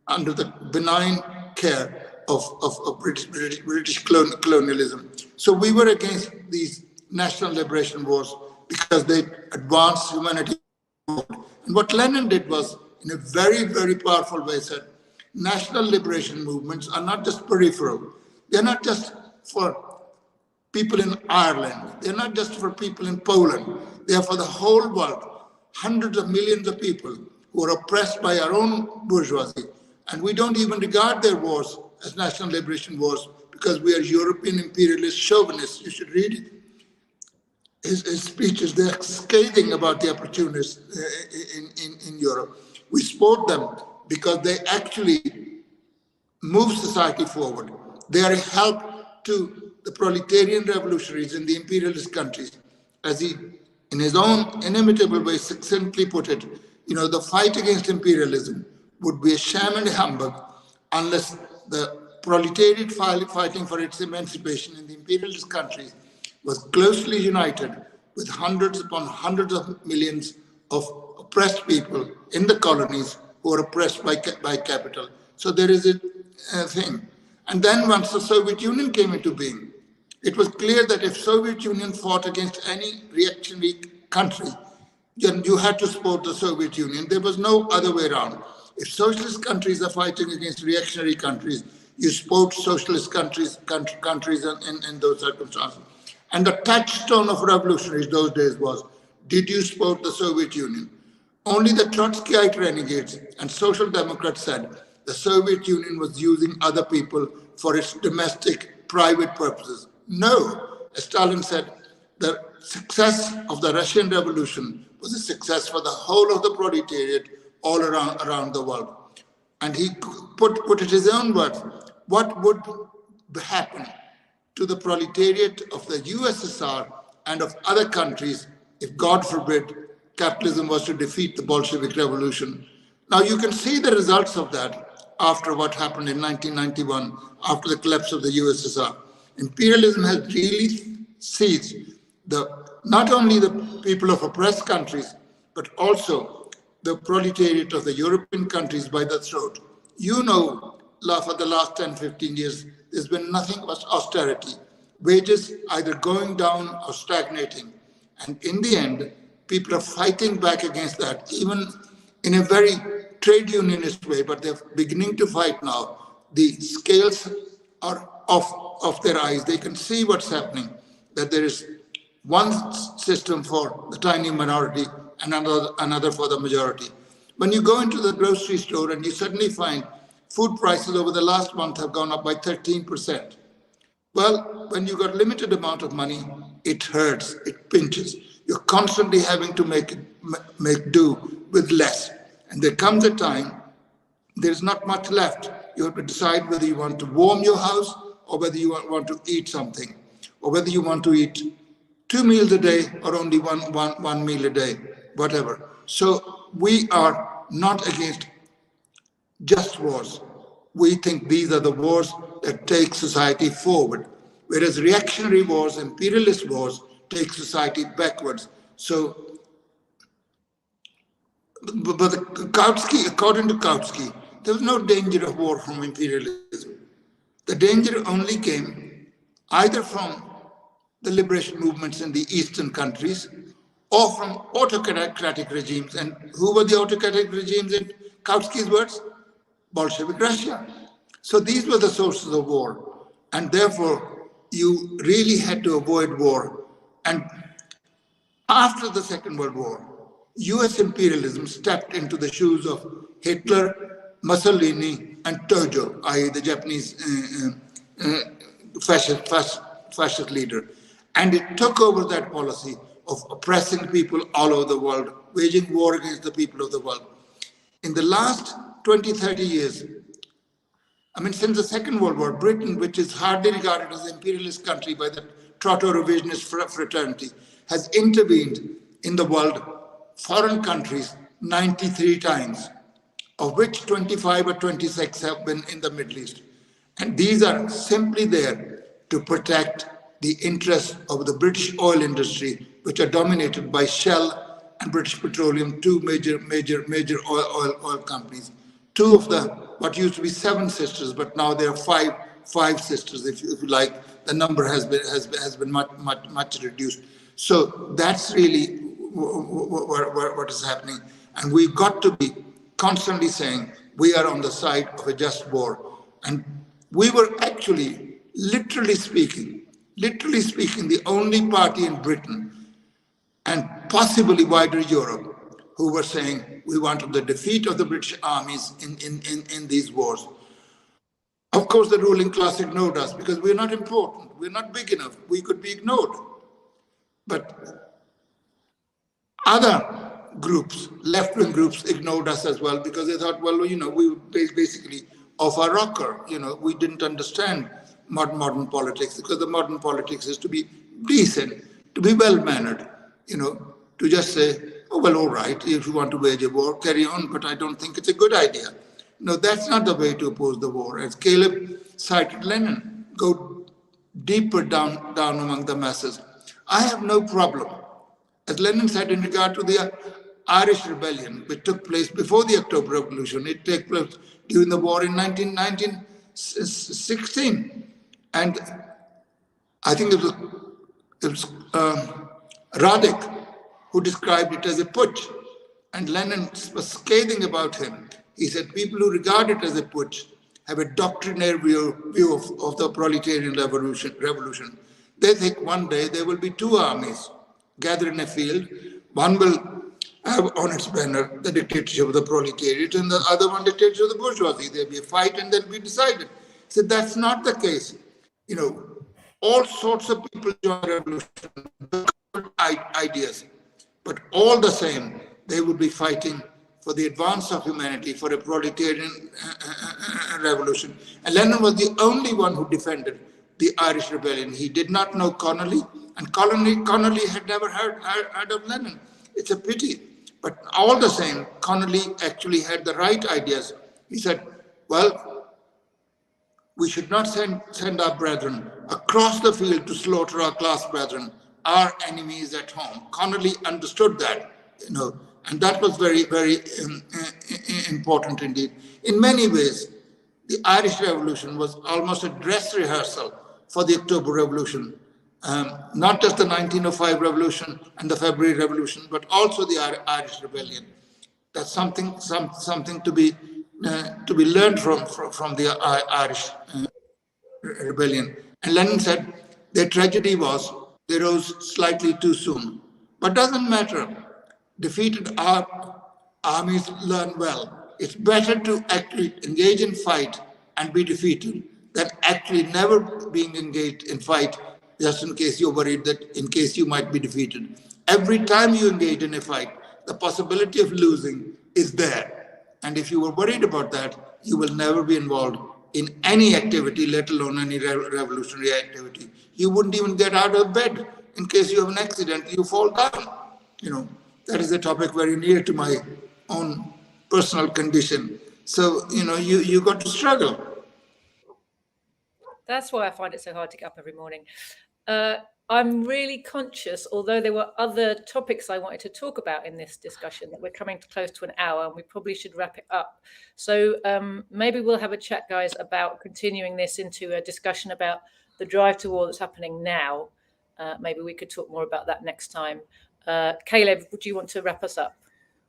under the benign care of British colonialism. So we were against these national liberation wars because they advanced humanity. And what Lenin did was, in a very, very powerful way, said, national liberation movements are not just peripheral. They're not just for people in Ireland. They're not just for people in Poland. They are for the whole world. Hundreds of millions of people who are oppressed by our own bourgeoisie. And we don't even regard their wars as national liberation wars because we are European imperialist chauvinists. You should read it. His speeches, they're scathing about the opportunists in Europe. We support them because they actually move society forward. They are a help to the proletarian revolutionaries in the imperialist countries. As he, in his own inimitable way, succinctly put it, the fight against imperialism would be a sham and a humbug unless the proletariat fighting for its emancipation in the imperialist countries was closely united with hundreds upon hundreds of millions of oppressed people in the colonies who are oppressed by capital. So there is a thing. And then once the Soviet Union came into being, it was clear that if Soviet Union fought against any reactionary country, then you had to support the Soviet Union. There was no other way around. If socialist countries are fighting against reactionary countries, you support socialist countries in those circumstances. And the touchstone of revolutionaries those days was, did you support the Soviet Union? Only the Trotskyite renegades and social democrats said the Soviet Union was using other people for its domestic, private purposes. No, as Stalin said, the success of the Russian Revolution was a success for the whole of the proletariat all around the world. And he put it his own words. What would happen to the proletariat of the USSR and of other countries if, God forbid, capitalism was to defeat the Bolshevik Revolution? Now you can see the results of that after what happened in 1991, after the collapse of the USSR. Imperialism has really seized not only the people of oppressed countries, but also the proletariat of the European countries by the throat. For the last 10, 15 years, there's been nothing but austerity. Wages either going down or stagnating. And in the end, people are fighting back against that, even in a very trade unionist way, but they're beginning to fight now. The scales are off their eyes. They can see what's happening, that there is one system for the tiny minority and another for the majority. When you go into the grocery store and you suddenly find food prices over the last month have gone up by 13%. Well, when you got limited amount of money, it hurts, it pinches. You're constantly having to make do with less. And there comes a time, there's not much left. You have to decide whether you want to warm your house or whether you want to eat something, or whether you want to eat 2 meals a day or only one meal a day, whatever. So we are not against just wars. We think these are the wars that take society forward, whereas reactionary wars, imperialist wars, take society backwards. So, but according to Kautsky, there was no danger of war from imperialism. The danger only came either from the liberation movements in the Eastern countries or from autocratic regimes. And who were the autocratic regimes in Kautsky's words? Bolshevik Russia. So these were the sources of war. And therefore, you really had to avoid war. And after the Second World War, US imperialism stepped into the shoes of Hitler, Mussolini, and Tojo, i.e. the Japanese fascist leader. And it took over that policy of oppressing people all over the world, waging war against the people of the world. In the last 20, 30 years, since the Second World War, Britain, which is hardly regarded as an imperialist country by the Trotto-revisionist fraternity, has intervened in the world, foreign countries, 93 times, of which 25 or 26 have been in the Middle East. And these are simply there to protect the interests of the British oil industry, which are dominated by Shell and British Petroleum, two major oil companies. Two of the what used to be 7 sisters, but now there are five sisters, if you like. The number has been much reduced. So that's really what is happening, and we've got to be constantly saying we are on the side of a just war. And we were actually, literally speaking, literally speaking, the only party in Britain and possibly wider Europe who were saying we wanted the defeat of the British armies in these wars. Of course, the ruling class ignored us because we're not important, we're not big enough, we could be ignored. But other groups, left-wing groups, ignored us as well because they thought, well, we were basically off our rocker. We didn't understand modern politics because the modern politics is to be decent, to be well-mannered, to just say, oh, well, all right, if you want to wage a war, carry on, but I don't think it's a good idea. No, that's not the way to oppose the war. As Caleb cited Lenin, go deeper down among the masses. I have no problem. As Lenin said in regard to the Irish rebellion, which took place before the October Revolution, it took place during the war in 1916. And I think it was Radek who described it as a putsch. And Lenin was scathing about him. He said, people who regard it as a putsch have a doctrinaire view of the proletarian revolution. They think one day there will be two armies gathered in a field. One will have on its banner the dictatorship of the proletariat and the other one dictatorship of the bourgeoisie. There'll be a fight and they'll be decided. He said, that's not the case. All sorts of people join revolution, ideas, but all the same, they would be fighting for the advance of humanity, for a proletarian revolution. And Lenin was the only one who defended the Irish rebellion. He did not know Connolly, and Connolly had never heard of Lenin. It's a pity. But all the same, Connolly actually had the right ideas. He said, well, we should not send our brethren across the field to slaughter our class brethren, our enemies at home. Connolly understood that, and that was very, very important indeed. In many ways, the Irish Revolution was almost a dress rehearsal for the October Revolution. Not just the 1905 Revolution and the February Revolution, but also the Irish Rebellion. That's something to be learned from the Irish Rebellion. And Lenin said their tragedy was they rose slightly too soon. But doesn't matter. Defeated armies learn well. It's better to actually engage in fight and be defeated than actually never being engaged in fight just in case you're worried that in case you might be defeated. Every time you engage in a fight, the possibility of losing is there. And if you were worried about that, you will never be involved in any activity, let alone any revolutionary activity. You wouldn't even get out of bed in case you have an accident, you fall down. That is a topic very near to my own personal condition. So, you got to struggle. That's why I find it so hard to get up every morning. I'm really conscious, although there were other topics I wanted to talk about in this discussion, that we're coming close to an hour and we probably should wrap it up. So maybe we'll have a chat, guys, about continuing this into a discussion about the drive to war that's happening now. Maybe we could talk more about that next time. Caleb, would you want to wrap us up?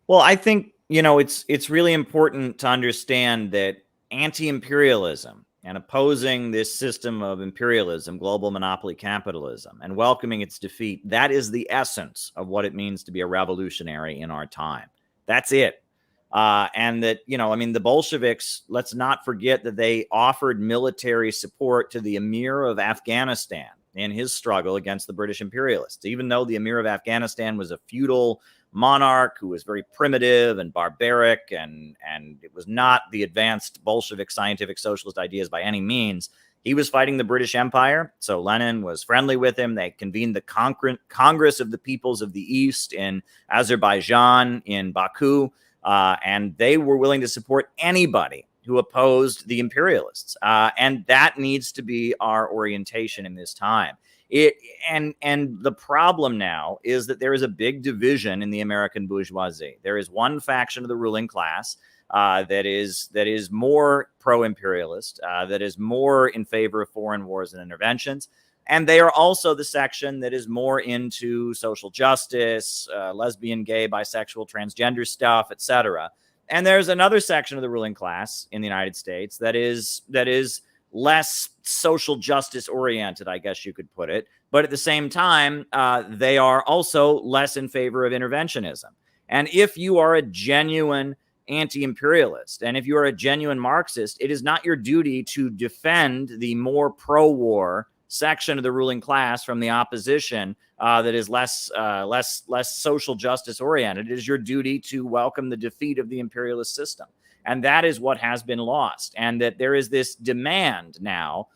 Well, I think, it's really important to understand that anti-imperialism and opposing this system of imperialism, global monopoly capitalism, and welcoming its defeat, that is the essence of what it means to be a revolutionary in our time. That's it. And that, the Bolsheviks, let's not forget that they offered military support to the Emir of Afghanistan in his struggle against the British imperialists. Even though the Emir of Afghanistan was a feudal monarch who was very primitive and barbaric, and it was not the advanced Bolshevik scientific socialist ideas by any means, he was fighting the British Empire. So Lenin was friendly with him. They convened the Congress of the Peoples of the East in Azerbaijan, in Baku, and they were willing to support anybody who opposed the imperialists. And that needs to be our orientation in this time. And the problem now is that there is a big division in the American bourgeoisie. There is one faction of the ruling class that is more pro-imperialist, that is more in favor of foreign wars and interventions. And they are also the section that is more into social justice, lesbian, gay, bisexual, transgender stuff, etc. And there's another section of the ruling class in the United States that is less social justice oriented, I guess you could put it. But at the same time, they are also less in favor of interventionism. And if you are a genuine anti-imperialist, and if you are a genuine Marxist, it is not your duty to defend the more pro-war section of the ruling class from the opposition that is less social justice oriented. It is your duty to welcome the defeat of the imperialist system. And that is what has been lost. And that there is this demand now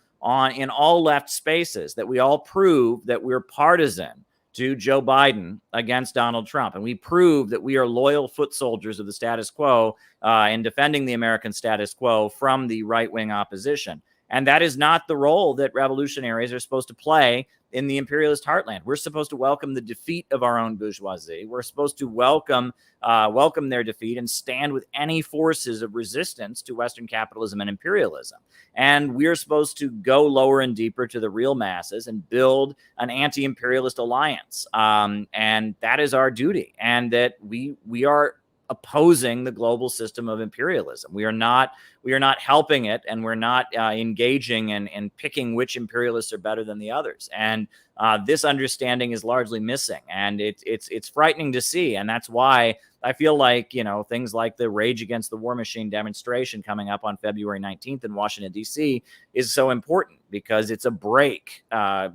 in all left spaces that we all prove that we're partisan to Joe Biden against Donald Trump. And we prove that we are loyal foot soldiers of the status quo in defending the American status quo from the right-wing opposition. And that is not the role that revolutionaries are supposed to play in the imperialist heartland. We're supposed to welcome the defeat of our own bourgeoisie. We're supposed to welcome their defeat and stand with any forces of resistance to Western capitalism and imperialism. And we're supposed to go lower and deeper to the real masses and build an anti-imperialist alliance. And that is our duty. And that we are opposing the global system of imperialism. We are not helping it, and we're not engaging in picking which imperialists are better than the others. And this understanding is largely missing, and it's frightening to see. And that's why I feel like, things like the Rage Against the War Machine demonstration coming up on February 19th in Washington, D.C. is so important, because it's a break.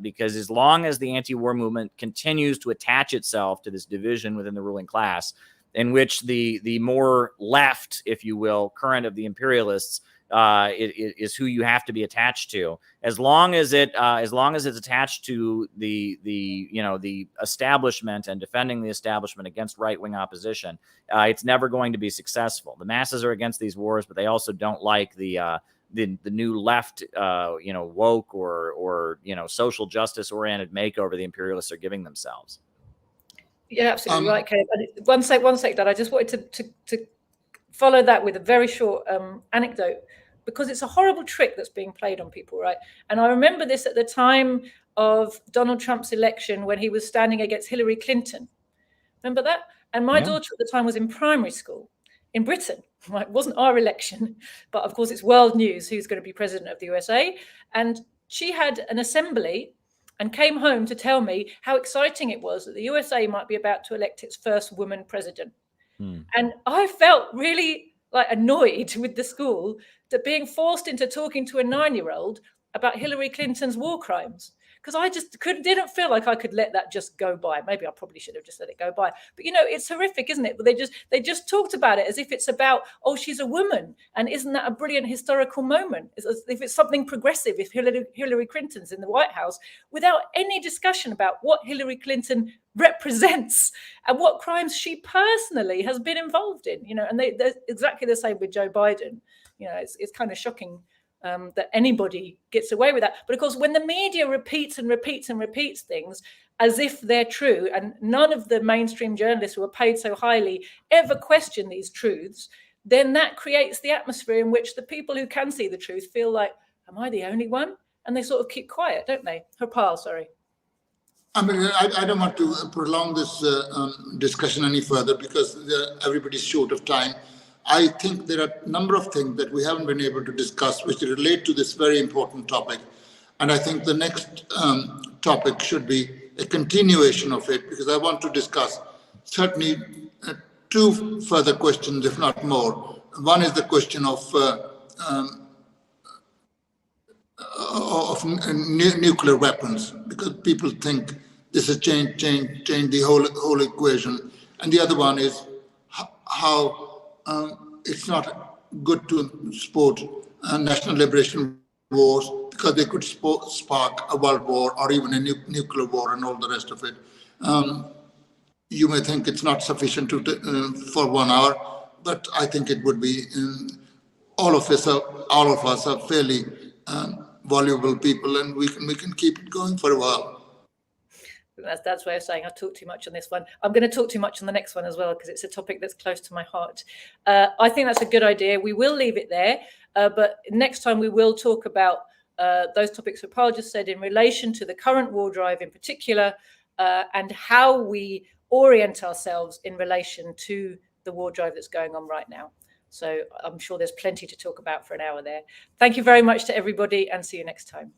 Because as long as the anti-war movement continues to attach itself to this division within the ruling class, in which the more left, if you will, current of the imperialists is who you have to be attached to. As long as it's attached to the establishment and defending the establishment against right-wing opposition, it's never going to be successful. The masses are against these wars, but they also don't like the new left, woke or social justice oriented makeover the imperialists are giving themselves. You're absolutely right, Caleb. One sec, Dad. I just wanted to follow that with a very short anecdote, because it's a horrible trick that's being played on people, right? And I remember this at the time of Donald Trump's election, when he was standing against Hillary Clinton. Remember that? And my daughter at the time was in primary school in Britain. Right? It wasn't our election, but of course it's world news who's going to be president of the USA. And she had an assembly and came home to tell me how exciting it was that the USA might be about to elect its first woman president. And I felt really annoyed with the school that being forced into talking to a 9-year-old about Hillary Clinton's war crimes, because I just didn't feel like I could let that just go by. Maybe I probably should have just let it go by. But it's horrific, isn't it? But they just talked about it as if it's about, oh, she's a woman, and isn't that a brilliant historical moment? As if it's something progressive, if Hillary Clinton's in the White House, without any discussion about what Hillary Clinton represents and what crimes she personally has been involved in. And they're exactly the same with Joe Biden. It's kind of shocking that anybody gets away with that. But of course, when the media repeats and repeats and repeats things as if they're true, and none of the mainstream journalists who are paid so highly ever question these truths, then that creates the atmosphere in which the people who can see the truth feel like, am I the only one? And they sort of keep quiet, don't they? Harpal, sorry. I mean, I don't want to prolong this discussion any further, because everybody's short of time. I think there are a number of things that we haven't been able to discuss which relate to this very important topic. And I think the next topic should be a continuation of it, because I want to discuss certainly 2 further questions, if not more. One is the question of nuclear weapons, because people think this has changed the whole equation. And the other one is how it's not good to support national liberation wars, because they could spark a world war or even a nuclear war and all the rest of it. You may think it's not sufficient for 1 hour, but I think it would be. All of us are fairly valuable people, and we can keep it going for a while. That's why I'm saying I talk too much on this one. I'm going to talk too much on the next one as well, because it's a topic that's close to my heart. I think that's a good idea. We will leave it there, but next time we will talk about those topics that Paul just said in relation to the current war drive in particular, and how we orient ourselves in relation to the war drive that's going on right now. So I'm sure there's plenty to talk about for an hour there. Thank you very much to everybody, and see you next time.